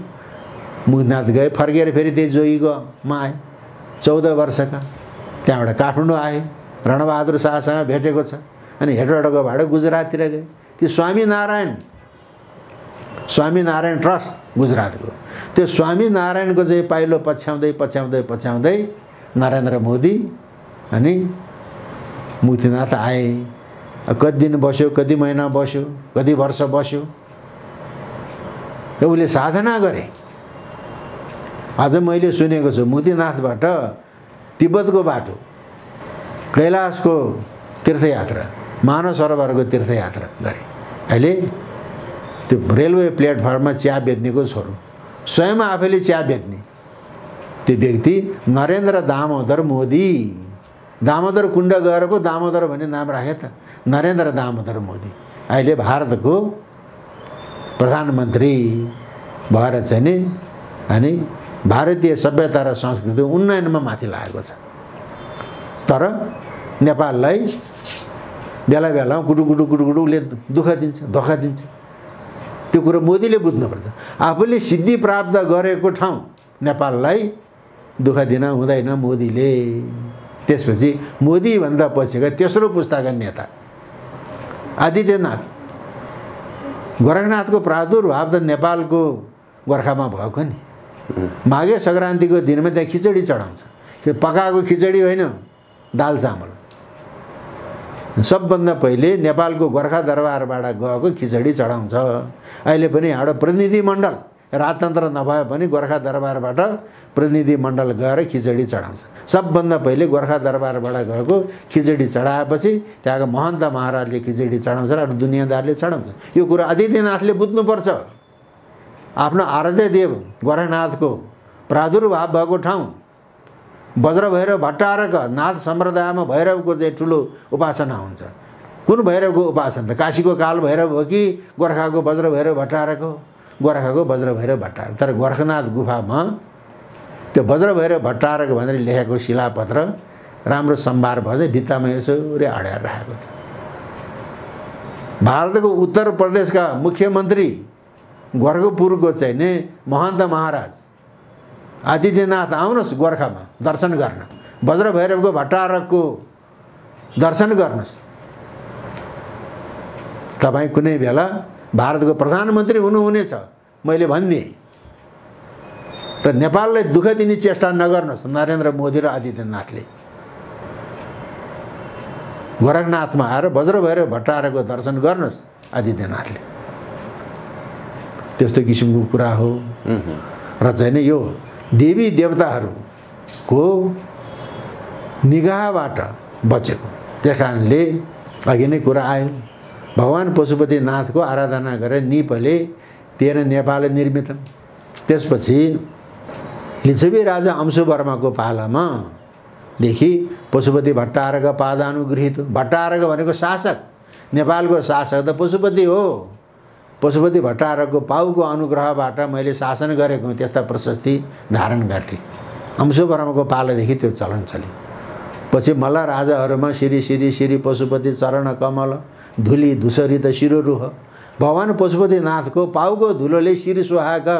मुक्तिनाथ गए, फर्केर फेरि त्यही जोगीको मा आए 14 वर्षका। त्यहाँबाट काठमाडौँ आए, रणबहादुर शाहसँग भेटेको छ। अनि हेटौँडाको भाडो गुजराततिर गए। त्यो स्वामीनारायण ट्रस्ट गुजरातको, त्यो स्वामीनारायणको चाहिँ पाइलो पछ्याउँदै पछ्याउँदै पछ्याउँदै नरेन्द्र मोदी अनि मुक्तिनाथ आए। कति दिन बस्यो, कति महिना बस्यो, कति वर्ष बस्यो, उसले साधना गरे। आज मैले सुनेको छु मुक्तिनाथबाट तिब्बतको बाटो, कैलाशको तीर्थयात्रा, मानव सरोवरको तीर्थयात्रा गरे। अहिले त्यो रेलवे प्लेटफर्ममा चिया बेच्नेको छोरो, स्वयं आफैले चिया बेच्ने त्यो व्यक्ति नरेन्द्र दामोदर मोदी। दामोदर कुण्ड गएर पो दामोदर भन्ने नाम राखे त, नरेन्द्र दामोदर मोदी। अहिले भारतको प्रधानमन्त्री भएर चाहिँ नि अनि भारतीय सभ्यता र संस्कृति उन्नयनमा माथि लागेको छ। तर नेपाललाई बेला बेलामा कुटुकुटुले दुःख दिन्छ, धोका दिन्छ। त्यो कुरो मोदीले बुझ्नुपर्छ। आफूले सिद्धि प्राप्त गरेको ठाउँ नेपाललाई दुःख दिन हुँदैन मोदीले। त्यसपछि मोदीभन्दा पछिका तेस्रो पुस्ताका नेता आदित्यनाथ, गोरखनाथको प्रादुर्भाव त नेपालको गोर्खामा भएको नि। माघे सङ्क्रान्तिको दिनमा त्यहाँ खिचडी चढाउँछ। पकाएको खिचडी होइन, दाल चामल। सबभन्दा पहिले नेपालको गोर्खा दरबारबाट गएको खिचडी चढाउँछ। अहिले पनि हाम्रो प्रतिनिधिमण्डल राजतन्त्र नभए पनि गोर्खा दरबारबाट प्रतिनिधिमण्डल गएर खिचडी चढाउँछ। सबभन्दा पहिले गोर्खा दरबारबाट गएको खिचडी चढाएपछि त्यहाँको महन्त महाराजले खिचडी चढाउँछ र अरू दुनियाँदारले चढाउँछ। यो कुरा आदित्यनाथले बुझ्नुपर्छ। आफ्नो आराध्य देव गोरखनाथको प्रादुर्भाव भएको ठाउँ वज्र भैरव भट्टारक नाथ सम्प्रदायमा भैरवको चाहिँ ठुलो उपासना हुन्छ। कुन भैरवको उपासना त? काशीको काल भैरव हो कि गोर्खाको वज्र भैरव भट्टारक हो? गोर्खाको वज्र भैरव भट्टारक। तर गोरखनाथ गुफामा त्यो वज्र भैरव भट्टारक भनेर लेखेको शिलापत्र राम्रो सम्भार भए भित्तामा यसरी अड्याएर राखेको छ। भारतको उत्तर प्रदेशका मुख्यमन्त्री गोरखपुरको चाहिँ नि महन्त महाराज आदित्यनाथ आउनुहोस् गोर्खामा दर्शन गर्न, वज्र भैरवको भट्टारकको दर्शन गर्नुहोस्। तपाईँ कुनै बेला भारतको प्रधानमन्त्री हुनुहुनेछ मैले भनिदिएँ। र नेपाललाई दुःख दिने चेष्टा नगर्नुहोस् नरेन्द्र मोदी र आदित्यनाथले। गोरखनाथमा आएर वज्र भैरव भट्टारकको दर्शन गर्नुहोस् आदित्यनाथले। त्यस्तो किसिमको कुरा हो। र चाहिँ नि यो देवी देवताहरूको निगाहबाट बचेको। त्यस कारणले अघि नै कुरा आयो, भगवान पशुपतिनाथको आराधना गरेर निपले तेन नेपाल निर्मित। त्यसपछि लिच्छवी राजा अंशुवर्माको पालामा देखि पशुपति भट्टारक पादानुगृहीत। भट्टारक भनेको शासक, नेपालको शासक त पशुपति हो। पशुपति भट्टारकको पाउको अनुग्रहबाट मैले शासन गरेको त्यस्ता प्रशस्ति धारण गर्थे। अंशुवर्माको पालादेखि त्यो चलन चल्यो। पछि मल्ल राजाहरूमा श्री श्री श्री पशुपति चरण कमल धुली धुसरित शिरोरुह। भगवान पशुपतिनाथको पाउको धुलोले शिर सुहाएका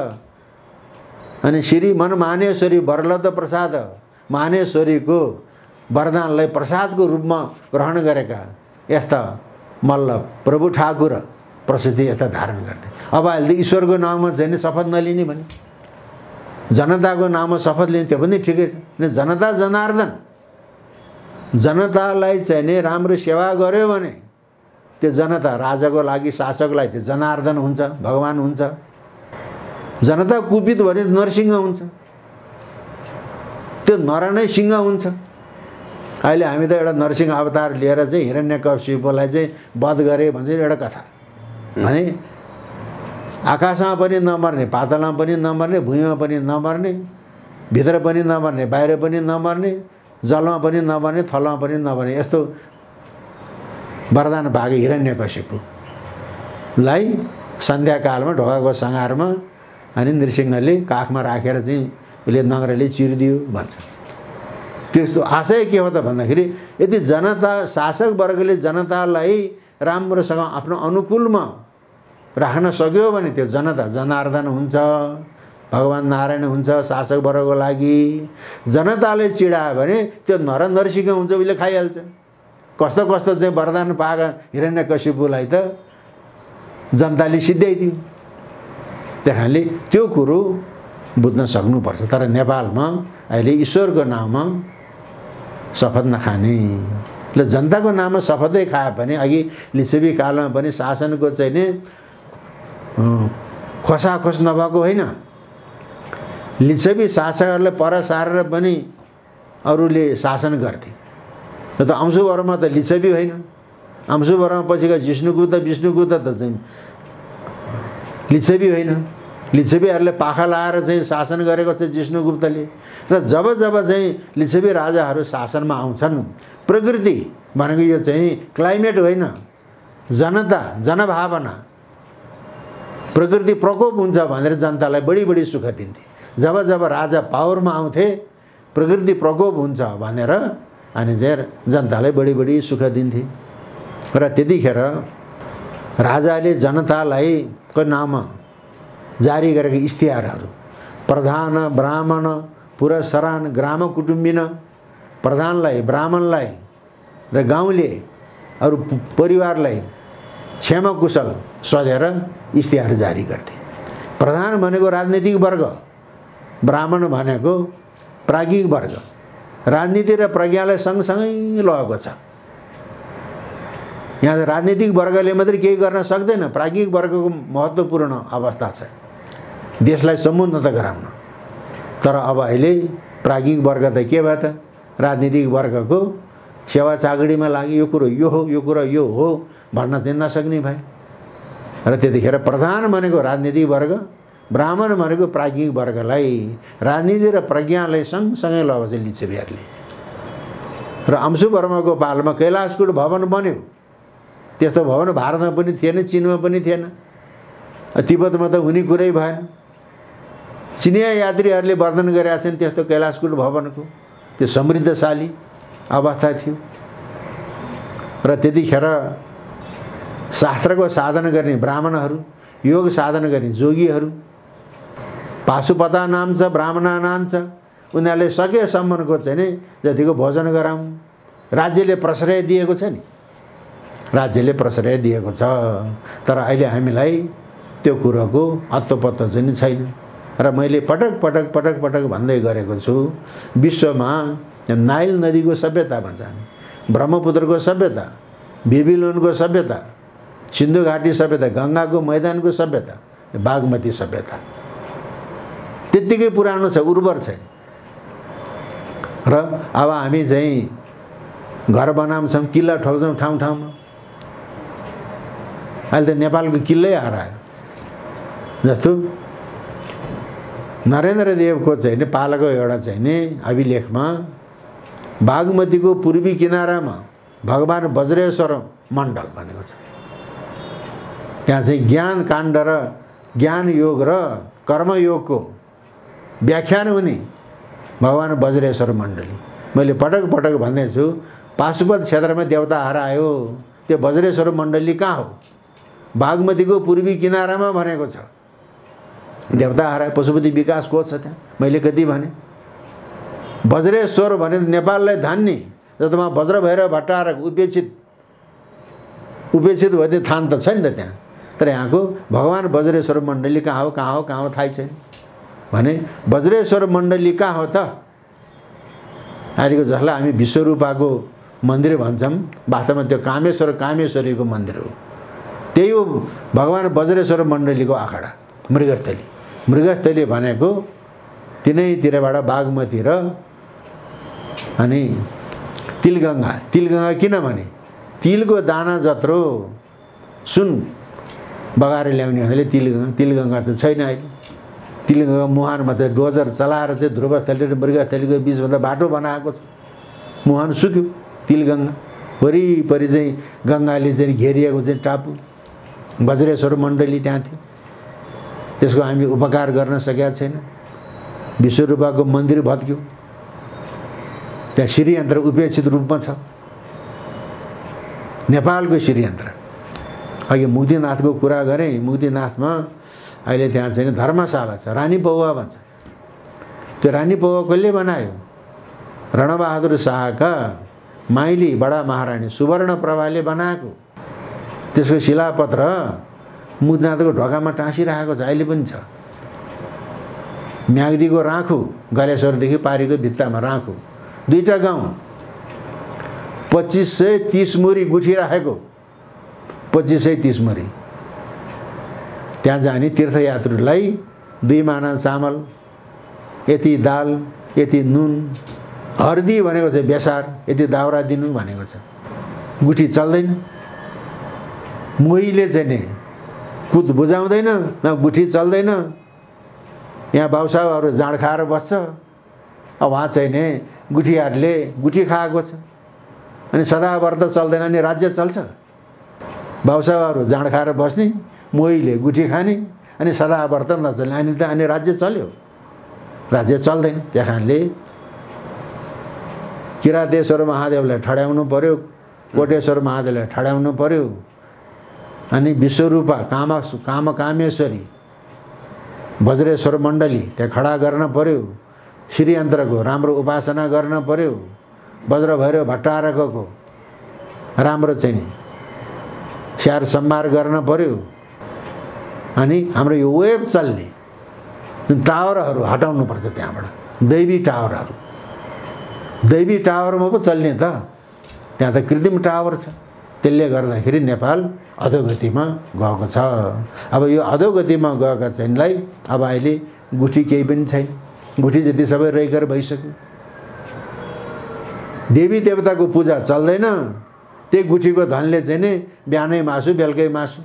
अनि श्री मन मानेश्वरी वरलब्ध प्रसाद मानेश्वरीको वरदानलाई प्रसादको रूपमा ग्रहण गरेका यस्ता मल्ल प्रभु ठाकुर प्रसिद्धि यस्ता धारण गर्थे। अब अहिले ईश्वरको नाममा चाहिँ शपथ नलिने भने, जनताको नाममा शपथ लिने त्यो पनि ठिकै छ। जनता जनार्दन, जनतालाई चाहिँ नि राम्रो सेवा गर्यो भने त्यो जनता राजाको लागि शासकलाई त्यो जनार्दन हुन्छ, भगवान हुन्छ। जनता कुपित भने नरसिंह हुन्छ, त्यो नर नै सिंह हुन्छ। अहिले हामी त एउटा नरसिंह अवतार लिएर चाहिँ हिरण्यकशिपुलाई चाहिँ वध गरे भन्छ एउटा कथा भने आकाशमा पनि नमर्ने, पातालमा पनि नमर्ने, भुइँमा पनि नमर्ने, भित्र पनि नमर्ने, बाहिर पनि नमर्ने, जलमा पनि नमर्ने, थलमा पनि नमर्ने यस्तो वरदान भागे हिरण्यकशिपुलाई सन्ध्याकालमा ढोकाको सङ्घारमा अनि नृसिंहले काखमा राखेर चाहिँ उसले नङ्ग्राले चिरिदियो भन्छ। त्यस्तो आशय के हो त भन्दाखेरि यदि जनता शासक वर्गले जनतालाई राम्रोसँग आफ्नो अनुकूलमा राख्न सक्यो भने त्यो जनता जनार्दन हुन्छ, भगवान नारायण हुन्छ शासक वर्गको लागि। जनताले चिडायो भने त्यो नर नरसिंह हुन्छ, उसले खाइहाल्छ। कस्तो कस्तो चाहिँ वरदान पाएका हिरण्यकशिपुलाई त जनताले सिद्ध्याइदियो। त्यस कारणले त्यो कुरो बुझ्न सक्नुपर्छ। तर नेपालमा अहिले ईश्वरको नाममा शपथ नखाने, ल जनताको नाममा शपथै खायो भने अघि लिच्छवी कालमा पनि शासनको चाहिँ नि खोसाखोस नभएको होइन। लिच्छवी शासकहरूले पर सारेर पनि अरूले शासन गर्थे। त अंशुवर्मा त लिच्छवी होइन, अंशुवर्मा पछिका विष्णुगुप्त त चाहिँ लिच्छवी होइन। लिच्छवीहरूले पाखा लाएर चाहिँ शासन गरेको छ विष्णुगुप्तले। र जब जब चाहिँ लिच्छवी राजाहरू शासनमा आउँछन्, प्रकृति भनेको यो चाहिँ क्लाइमेट होइन, जनता जनभावना प्रकृति प्रकोप हुन्छ भनेर जनतालाई बढी बढी सुख दिन्थे। जब जब राजा पावरमा आउँथे प्रकृति प्रकोप हुन्छ भनेर अनि चाहिँ जनतालाई बढी बढी सुख दिन्थे। र त्यतिखेर राजाले जनतालाई को नाममा जारी गरेका इस्तिहारहरू प्रधान ब्राह्मण पुरसरान ग्राम कुटुम्बिन, प्रधानलाई ब्राह्मणलाई र गाउँले अरू परिवारलाई क्षमा कुशल सोधेर इस्तिहार जारी गर्थे। प्रधान भनेको राजनीतिक वर्ग, ब्राह्मण भनेको प्राज्ञिक वर्ग। राजनीति र प्रज्ञालाई सँगसँगै लगेको छ। यहाँ राजनीतिक वर्गले मात्रै केही गर्न सक्दैन, प्राज्ञिक वर्गको महत्त्वपूर्ण अवस्था छ देशलाई समुन्नत गराउन। तर अब अहिले प्राज्ञिक वर्ग त के भयो त, राजनीतिक वर्गको सेवा चागडीमा लाग्यो। यो कुरो यो हो, यो कुरो यो हो भन्न चाहिँ नसक्ने भए। र त्यतिखेर प्रधान भनेको राजनीतिक वर्ग, ब्राह्मण भनेको प्राज्ञिक वर्गलाई राजनीति र प्रज्ञालाई सँगसँगै लगेर चाहिँ लिच्छवीहरूले। र अंशु वर्माको पालमा कैलाशकूट भवन बन्यो। त्यस्तो भवन भारतमा पनि थिएन, चीनमा पनि थिएन, तिब्बतमा त हुने कुरै भएन। चिनिया यात्रीहरूले वर्णन गरेका छन् त्यस्तो कैलाशकूट भवनको, त्यो समृद्धशाली अवस्था थियो। र त्यतिखेर शास्त्रको साधना गर्ने ब्राह्मणहरू, योग साधना गर्ने जोगीहरू, पाशुपता नाम छ, ब्राह्मणा नाम छ, उनीहरूले सकेसम्मको चाहिँ नि जतिको भोजन गराउँ। राज्यले प्रश्रय दिएको छ नि, राज्यले प्रश्रय दिएको छ। तर अहिले हामीलाई त्यो कुरोको अत्तो-पत्तो चाहिँ नि छैन। र मैले पटक पटक पटक पटक भन्दै गरेको छु, विश्वमा नाइल नदीको सभ्यता भन्छ, ब्रह्मपुत्रको सभ्यता, बेबिलोनको सभ्यता, सिन्धु घाटी सभ्यता, गङ्गाको मैदानको सभ्यता, बागमती सभ्यता त्यत्तिकै पुरानो छ, उर्वर छ। र अब हामी चाहिँ घर बनाउँछौँ, किल्ला ठोक्छौँ ठाउँ ठाउँमा। अहिले त नेपालको किल्लै हरायो। जस्तो नरेन्द्र देवको चाहिँ नि पालाको एउटा चाहिँ नि अभिलेखमा बागमतीको पूर्वी किनारामा भगवान वज्रेश्वर मण्डल भनेको छ। त्यहाँ चाहिँ ज्ञान काण्ड र ज्ञान योग र कर्मयोगको व्याख्यान हुने भगवान वज्रेश्वर मण्डली। मैले पटक पटक भन्दैछु, पाशुपत क्षेत्रमा देवता हरायो, त्यो वज्रेश्वर मण्डली कहाँ हो? बागमतीको पूर्वी किनारामा भनेको छ। देवता हरायो, पशुपति विकास कोष छ त्यहाँ। मैले कति भने वज्रेश्वर भने नेपाललाई धान्ने, जसमा वज्र भएर भट्टारक उपेक्षित भन्ने थान त छ नि त त्यहाँ। तर यहाँको भगवान वज्रेश्वर मण्डली कहाँ हो, कहाँ हो, कहाँ हो थाहै छैन। भने वज्रेश्वर मण्डली कहाँ हो त? अहिलेको जसलाई हामी विश्वरूपाको मन्दिर भन्छौँ, वास्तवमा त्यो कामेश्वरीको मन्दिर हो। त्यही हो भगवान वज्रेश्वर मण्डलीको अखाडा, मृगस्थली। मृगस्थली भनेको तिनैतिरबाट बागमती र अनि तिलगङ्गा। तिलगङ्गा किनभने तिलको दाना जत्रो सुन बगाएर ल्याउने हुनाले तिलगङ्गा त छैन अहिले। तिलगङ्गा मुहानमा त डोजर चलाएर चाहिँ ध्रुवस्थली र मृगस्थलीको बिचमा त बाटो बनाएको छ। मुहान सुक्यो, तिलगङ्गा वरिपरि चाहिँ गङ्गाले चाहिँ घेरिएको चाहिँ टापु वज्रेश्वर मण्डली त्यहाँ थियो। त्यसको हामी उपकार गर्न सकेका छैन। विश्वरूपाको मन्दिर भत्क्यो, त्यहाँ श्रीयन्त्र उपेक्षित रूपमा छ। नेपालको श्रीयन्त्र। अघि मुक्तिनाथको कुरा गरेँ, मुक्तिनाथमा अहिले त्यहाँ चाहिँ धर्मशाला छ, रानी पौवा भन्छ। त्यो रानी पौवा कसले बनायो? रणबहादुर शाहका माइली बडा महारानी सुवर्ण प्रभाले बनाएको। त्यसको शिलापत्र मुक्तिनाथको ढोकामा टाँसिरहेको छ, अहिले पनि छ। म्याग्दीको राँखु, गलेश्वरदेखि पारीको भित्तामा राँखु, 2टा गाउँ, 2530 मुरी गुठी राखेको, 2530 मुरी। त्यहाँ जाने तीर्थयात्रीलाई 2 माना चामल, यति दाल, यति नुन, हर्दी भनेको चाहिँ बेसार, यति दाउरा दिनु भनेको छ। गुठी चल्दैन, मोहीले चाहिँ नि कुद बुझाउँदैन, न गुठी चल्दैन। यहाँ बाउसाबहरू जाँड खाएर बस्छ। अब उहाँ चाहिँ नि गुठीहरूले गुठी खाएको छ, अनि सदाव्रत चल्दैन, अनि राज्य चल्छ। बाउसाबहरू जाँड खाएर बस्ने, मोहीले गुठी खाने, अनि सदाव्रत नचल्ने, अनि राज्य चल्यो? राज्य चल्दैन। त्यही कारणले किरातेश्वर महादेवलाई ठड्याउनु पर्यो, कोटेश्वर महादेवलाई ठड्याउनु पर्यो, अनि विश्वरूपा कामेश्वरी वज्रेश्वर मण्डली त्यहाँ खडा गर्न पर्यो। श्रीयन्त्रको राम्रो उपासना गर्न पर्यो। वज्र भैरव भट्टारकको राम्रो चाहिँ नि स्याहार सम्हार गर्न पर्यो। अनि हाम्रो यो वेब चल्ने जुन टावरहरू हटाउनुपर्छ त्यहाँबाट, दैवी टावरहरू। दैवी टावरमा पो चल्ने त, त्यहाँ त कृत्रिम टावर छ। त्यसले गर्दाखेरि नेपाल अधोगतिमा गएको छ। अब यो अधोगतिमा गएका चाहिँलाई अब अहिले गुठी केही पनि छैन, गुठी जति सबै रैकर भइसक्यो। देवी देवताको पूजा चल्दैन, त्यही गुठीको धनले चाहिँ नि बिहानै मासु बेलुकै मासु।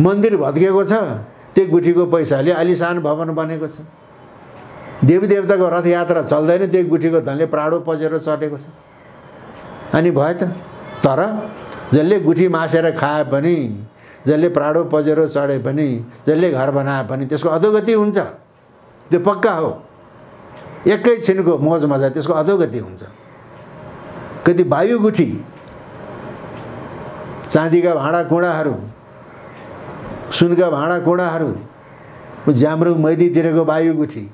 मन्दिर भत्केको छ, त्यही गुठीको पैसाले आलिसान भवन बनेको छ। देवी देवताको रथ यात्रा चल्दैन, त्यही गुठीको धनले प्राडो पजेर चढेको छ। अनि भयो त। तर जसले गुठी मासेर खाए पनि, जसले प्राडो पजेरो चढे पनि, जसले घर बनाए पनि त्यसको अधोगति हुन्छ, त्यो पक्का हो। एकैछिनको मोज मजा त्यसको अधोगति हुन्छ। कति वायु गुठी, चाँदीका भाँडाकुँडाहरू, सुनका भाँडाकुँडाहरू, ज्याम्रुङ मैदीतिरको वायु गुठी,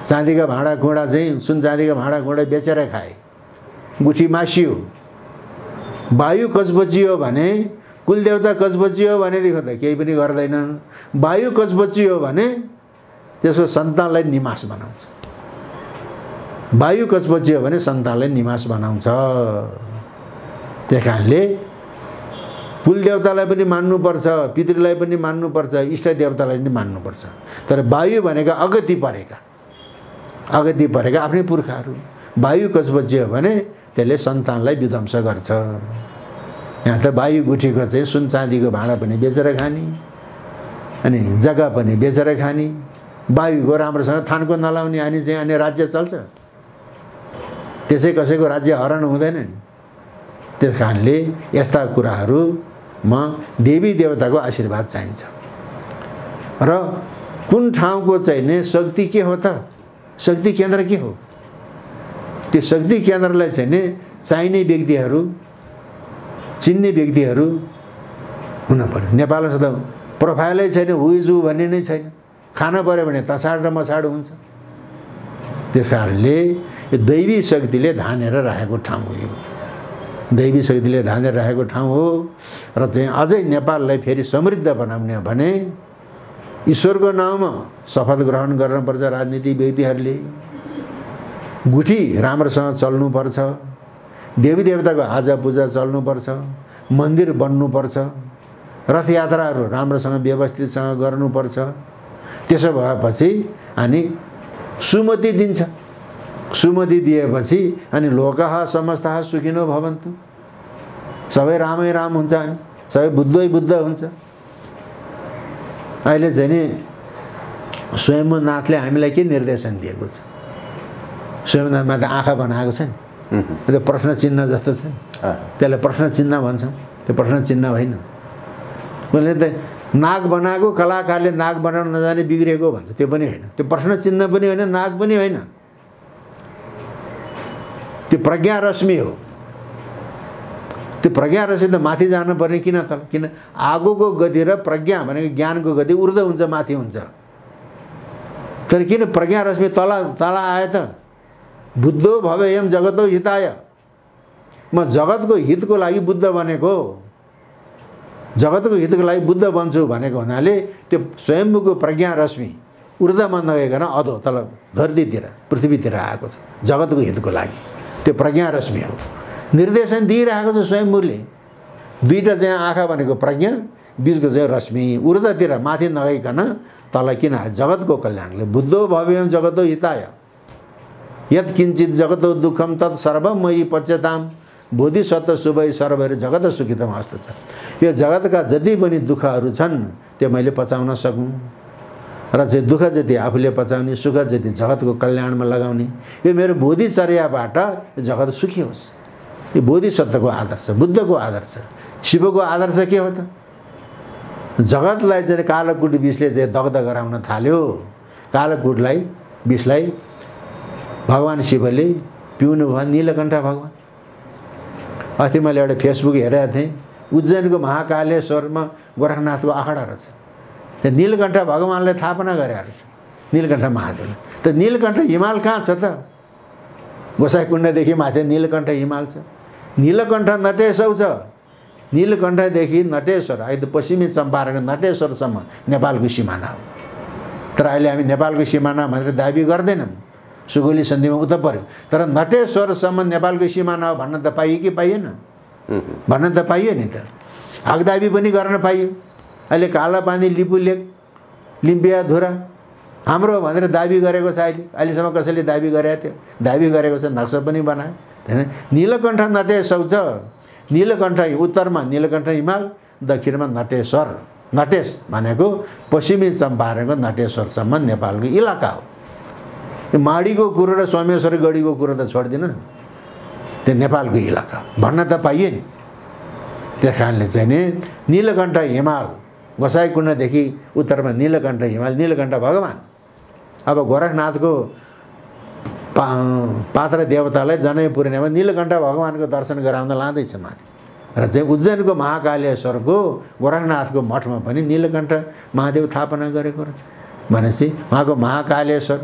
चाँदीका भाँडाकुँडा चाहिँ सुन चाँदीका भाँडाकुँडा बेचेर खाए, गुठी मासियो। वायु कचबचियो भने, कुलदेवता कचबचियो भनेदेखि त केही पनि गर्दैन। वायु कचबचियो भने त्यसको सन्तानलाई निमास बनाउँछ। वायु कचबचियो भने सन्तानलाई निमास बनाउँछ। त्यही कारणले कुलदेवतालाई पनि मान्नुपर्छ, पितृलाई पनि मान्नुपर्छ, इष्ट देवतालाई पनि मान्नुपर्छ। तर वायु भनेका अगति परेका आफ्नै पुर्खाहरू। वायु कचबचियो भने त्यसले सन्तानलाई विध्वंस गर्छ। यहाँ त वायु गुठीको चाहिँ सुन चाँदीको भाँडा पनि बेचेर खाने, अनि जग्गा पनि बेचेर खाने, वायुको राम्रोसँग थानको नलाउने, अनि राज्य चल्छ। त्यसै कसैको राज्य हरण हुँदैन नि। त्यस कारणले यस्ता कुराहरूमा देवी देवताको आशीर्वाद चाहिन्छ। र कुन ठाउँको चाहिँ नि शक्ति के हो त? शक्ति केन्द्र के हो? त्यो शक्ति केन्द्रलाई चाहिँ नि चाहिने व्यक्तिहरू, चिन्ने व्यक्तिहरू हुन पर्यो। नेपालमा त प्रोफाइलै छैन, हुइजु भन्ने नै छैन। खान पर्यो भने तछाड र मछाड हुन्छ। त्यस कारणले यो दैवी शक्तिले धानेर राखेको ठाउँ हो। यो दैवी शक्तिले धानेर राखेको ठाउँ हो। र चाहिँ अझै नेपाललाई फेरि समृद्ध बनाउने भने ईश्वरको नाउँमा शपथ ग्रहण गर्नुपर्छ। राजनीतिक व्यक्तिहरूले गुठी राम्रोसँग चल्नुपर्छ, देवी देवताको आजा पूजा चल्नुपर्छ, मन्दिर बन्नुपर्छ, रथ यात्राहरू राम्रोसँग व्यवस्थितसँग गर्नुपर्छ। त्यसो भएपछि अनि सुमति दिन्छ। सुमति दिएपछि अनि लोकः समस्तः सुखिनो भवन्तु, सबै रामै राम हुन्छ, अनि सबै बुद्धै बुद्ध हुन्छ। अहिले चाहिँ नि स्वयम्भूनाथले हामीलाई के निर्देशन दिएको छ? स्वयम्भूनाथमा त आँखा बनाएको छ नि, त्यो प्रश्न चिन्ह जस्तो छ। त्यसलाई प्रश्न चिन्ह भन्छ। त्यो प्रश्न चिन्ह होइन। उसले त नाग बनाएको, कलाकारले नाग बनाउन नजाने बिग्रेको भन्छ। त्यो पनि होइन। त्यो प्रश्न चिन्ह पनि होइन, नाग पनि होइन। त्यो प्रज्ञा रश्मि हो। त्यो प्रज्ञा रश्मि त माथि जानुपर्ने किन त? किन आगोको गति र प्रज्ञा भनेको ज्ञानको गति ऊर्ध्व हुन्छ, माथि हुन्छ। तर किन प्रज्ञा रश्मि तल आयो त? बुद्धो भवेयम जगतो हिताय, म जगतको हितको लागि बुद्ध बनेको, जगतको हितको लागि बुद्ध बन्छु भनेको हुनाले त्यो स्वयम्भूको प्रज्ञा रश्मि ऊर्ध्वमा नगइकन अधो तल धरतीतिर पृथ्वीतिर आएको छ जगतको हितको लागि। त्यो प्रज्ञा रश्मि हो। निर्देशन दिइरहेको छ स्वयम्भूले। दुईटा चाहिँ आँखा भनेको प्रज्ञा, बीचको चाहिँ रश्मि ऊर्ध्वतिर माथि नगइकन तल किन जगतको कल्याणले। बुद्धो भवेयम जगतो हिताय यत् किञ्चित जगतो दुःखम तत् सर्वम मयि पच्यताम बोधिसत्व शुभै सर्वैर जगत सुखितम अस्त छ। यो जगतका जति पनि दुःखहरू छन् त्यो मैले पचाउन सकूँ र चाहिँ दुःख जति आफूले पचाउने, सुख जति जगतको कल्याणमा लगाउने, यो मेरो बोधिचर्याबाट जगत सुखी होस्। यो बोधिसत्वको आदर्श, बुद्धको आदर्श, शिवको आदर्श के हो त? जगतलाई चाहिँ कालकुट विषले चाहिँ दग्ध गराउन थाल्यो। कालकुटलाई विषलाई भगवान शिवले पिउनु भयो, नीलकण्ठ भगवान। अस्ति मैले एउटा फेसबुक हेरेको थिएँ, उज्जैनको महाकालेश्वरमा गोरखनाथको अखाडा रहेछ। त्यो नीलकण्ठ भगवानले स्थापना गरेको रहेछ, नीलकण्ठ महादेवले। त नीलकण्ठ हिमाल कहाँ छ त? गोसाइकुण्डदेखि माथि नीलकण्ठ हिमाल छ। नीलकण्ठ नटेश्वर छ। नीलकण्ठदेखि नटेश्वर, अहिले पश्चिमी चम्पारण नटेश्वरसम्म नेपालको सिमाना हो। तर अहिले हामी नेपालको सिमाना भनेर दाबी गर्दैनौँ। सुगौली सन्धिमा उता पर्यो। तर नटेश्वरसम्म नेपालको सिमाना हो भन्न त पाइयो कि पाइएन? भन्न त पाइयो नि त। हकदाबी पनि गर्न पाइयो। अहिले कालापानी, लिपुलेक, लिम्पियाधुरा हाम्रो भनेर दाबी गरेको छ। अहिलेसम्म कसैले दाबी गरेको थियो? दाबी गरेको छ, नक्सा पनि बनायो हैन। नीलकण्ठ नटेश्वर छ। नीलकण्ठ उत्तरमा नीलकण्ठ हिमाल, दक्षिणमा नटेश्वर। नटेश भनेको पश्चिमी चम्पारणको नटेश्वरसम्म नेपालको इलाका हो। यो माडीको कुरो र सोमेश्वर गढीको कुरो त छोड्दिन, त्यो नेपालको इलाका भन्न त पाइयो नि। त्यस कारणले चाहिँ नि नीलकण्ठ हिमाल, गोसाइँकुण्डदेखि उत्तरमा नीलकण्ठ हिमाल, नीलकण्ठ भगवान। अब गोरखनाथको पात्र देवतालाई जनै पुर्णिमामा नीलकण्ठ भगवानको दर्शन गराउन लाँदैछ माथि। र चाहिँ उज्जैनको महाकालेश्वरको गोरखनाथको मठमा पनि नीलकण्ठ महादेव स्थापना गरेको रहेछ। भनेपछि उहाँको महाकालेश्वर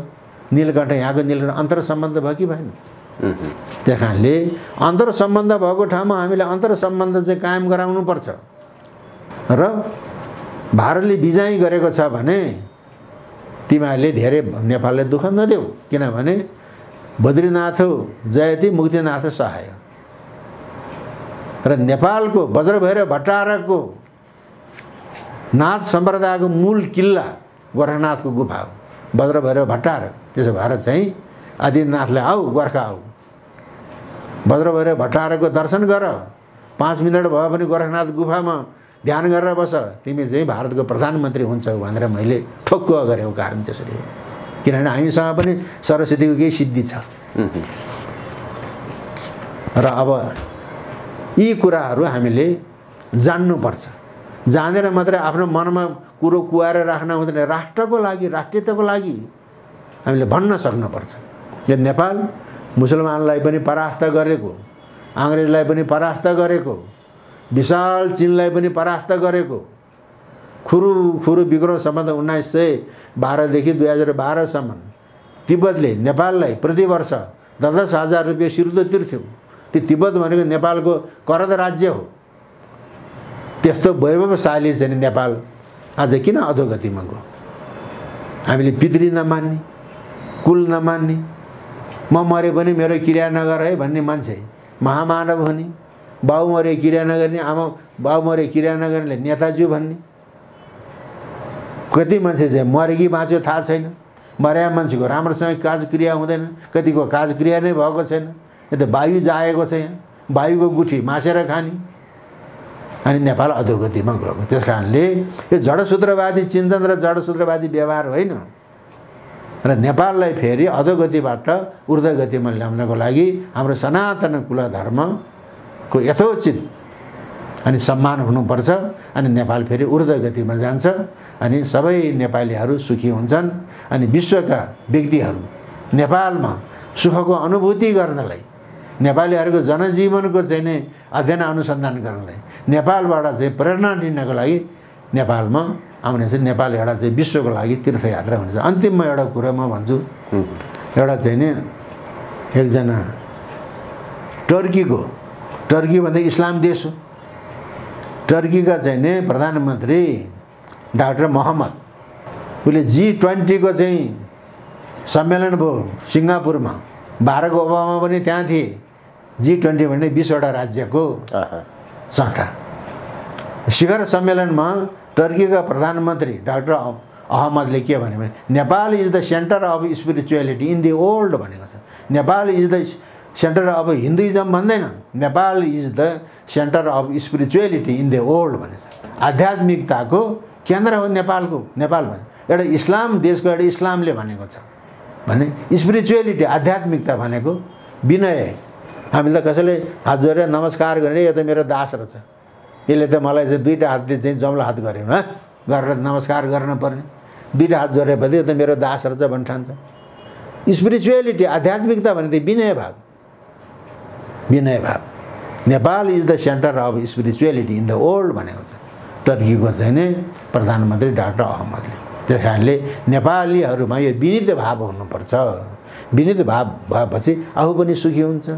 नीलकण्ठ, यहाँको नीलकण्ठ अन्तर सम्बन्ध भयो कि भएन? त्यस कारणले अन्तर सम्बन्ध भएको ठाउँमा हामीले अन्तर सम्बन्ध चाहिँ कायम गराउनुपर्छ। र भारतले बिजाइ गरेको छ भने तिमीहरूले धेरै नेपाललाई दुःख नदेऊ, किनभने बद्रीनाथ जयति मुक्तिनाथ सहाय। र नेपालको वज्रभैरव भट्टारकको नाथ सम्प्रदायको मूल किल्ला गोरखनाथको गुफा हो, वज्रभैरव भट्टारक। त्यसो भएर चाहिँ आदिनाथलाई आऊ, गोर्खा आऊ, वज्रभैरव भट्टारकको दर्शन गर। 5 मिनट भयो भने गोरखनाथ गुफामा ध्यान गरेर बस, तिमी चाहिँ भारतको प्रधानमन्त्री हुन्छौ भनेर मैले ठोक्क गरेको कारण त्यसरी हो। किनभने हामीसँग पनि सरस्वतीको केही सिद्धि छ। र अब यी कुराहरू हामीले जान्नुपर्छ। जानेर मात्रै आफ्नो मनमा कुरो कुहाएर राख्न हुँदैन। राष्ट्रको लागि, राष्ट्रियताको लागि हामीले भन्न सक्नुपर्छ। यो नेपाल मुसलमानलाई पनि परास्त गरेको, अङ्ग्रेजलाई पनि परास्त गरेको, विशाल चीनलाई पनि परास्त गरेको, खुरु विग्रह सम्बन्ध 1912 देखि 2012 सम्म तिब्बतले नेपाललाई प्रति वर्ष 10,000 रुपियाँ सिरुतो तिर्थ्यो। त्यो तिब्बत भनेको नेपालको करद राज्य हो। त्यस्तो वैभवशाली चाहिँ नेपाल आज किन अधोगतिमा गयो? हामीले पितृ नमान्ने, कुल नमान्ने, म मरे पनि मेरो क्रिया नगर है भन्ने मान्छे महामानव हुने, बाउ मरे क्रिया नगर्ने, आमा बाउ मरे क्रिया नगर्नेले नेताज्यू भन्ने। कति मान्छे चाहिँ मरे कि बाँच्यो थाहा छैन। मर्या मान्छेको राम्रोसँग काजक्रिया हुँदैन, कतिको काजक्रिया नै भएको छैन। यो त वायु जाएको छ। यहाँ वायुको गुठी मासेर खाने, अनि नेपाल अधोगतिमा गएको। त्यस कारणले यो जडसूत्रवादी चिन्तन र जडसूत्रवादी व्यवहार होइन, र नेपाललाई फेरि अधोगतिबाट ऊर्ध्वगतिमा ल्याउनको लागि हाम्रो सनातन कुल धर्मको यथोचित अनि सम्मान हुनुपर्छ। अनि नेपाल फेरि ऊर्ध्वगतिमा जान्छ, अनि सबै नेपालीहरू सुखी हुन्छन्। अनि विश्वका व्यक्तिहरू नेपालमा सुखको अनुभूति गर्नलाई, नेपालीहरूको जनजीवनको चाहिँ नै अध्ययन अनुसन्धान गर्नलाई, नेपालबाट चाहिँ प्रेरणा लिनको लागि नेपालमा आउने चाहिँ नेपाल एउटा चाहिँ विश्वको लागि तीर्थयात्रा हुनेछ। अन्तिममा एउटा कुरा म भन्छु, एउटा चाहिँ नि एकजना टर्की भन्दा इस्लाम देश हो। टर्कीका चाहिँ नि प्रधानमन्त्री डाक्टर मोहम्मद, उसले G20 को चाहिँ सम्मेलन भयो सिङ्गापुरमा। बाराक ओबामा पनि त्यहाँ थिए। G20 भन्ने 20वटा राज्यको संस्था। शिखर सम्मेलनमा टर्कीका प्रधानमन्त्री डाक्टर अहमदले के भने Nepal is the centre of spirituality in the world भनेको छ। Nepal is the centre of Hinduism भन्दैन, Nepal is the centre of spirituality in the world भनेछ। आध्यात्मिकताको केन्द्र हो नेपालको। नेपाल भने एउटा इस्लाम देशको एउटा इस्लामले भनेको छ भने स्पिरिचुअलिटी, आध्यात्मिकता भनेको विनय। हामीले त कसैले हात जोडेर नमस्कार गर्ने, यो त मेरो दास रहेछ, यसले त मलाई चाहिँ 2टा हातले चाहिँ जम्लो हात गर्यो गरेर नमस्कार गर्न पर्ने। 2टा हात जोडेपछि यो त मेरो दास रहेछ भन्न ठान्छ। स्पिरिचुअलिटी, आध्यात्मिकता भने त विनय भाव। विनय भाव। Nepal is the centre of spirituality in the world भनेको छ टर्कीको चाहिँ नि प्रधानमन्त्री डाक्टर अहमदले। त्यस कारणले नेपालीहरूमा यो विनित भाव हुनुपर्छ। विनित भाव भएपछि आफू पनि सुखी हुन्छ,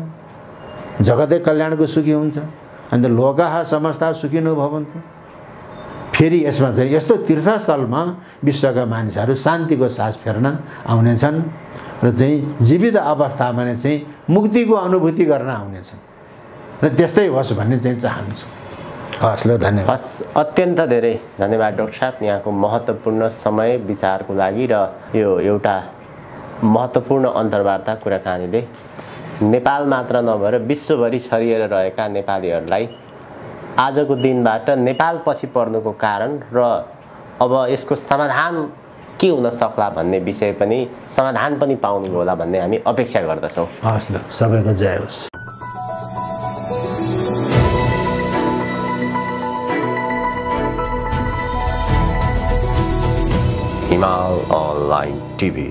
जगतै कल्याणको सुखी हुन्छ। अन्त लोकाः समस्ता सुखिनो भवन्तु। फेरि यसमा चाहिँ यस्तो तीर्थस्थलमा विश्वका मानिसहरू शान्तिको सास फेर्न आउनेछन्। र चाहिँ जीवित अवस्थामा नै चाहिँ मुक्तिको अनुभूति गर्न आउनेछन् र त्यस्तै होस् भन्ने चाहिँ चाहन्छु। हस् ल, धन्यवाद। हस्, अत्यन्त धेरै धन्यवाद डाक्टर साहब, यहाँको महत्त्वपूर्ण समय विचारको लागि र यो एउटा महत्त्वपूर्ण अन्तर्वार्ता कुराकानीले नेपाल मात्र नभएर विश्वभरि छरिएर रहेका नेपालीहरूलाई आजको दिनबाट नेपाल पछि पर्नुको कारण र अब यसको समाधान के हुन सक्ला भन्ने विषय पनि समाधान पनि पाउनु होला भन्ने हामी अपेक्षा गर्दछौँ। हस् ल, सबैको जय होस्। हिमाल अनलाइन टिभी।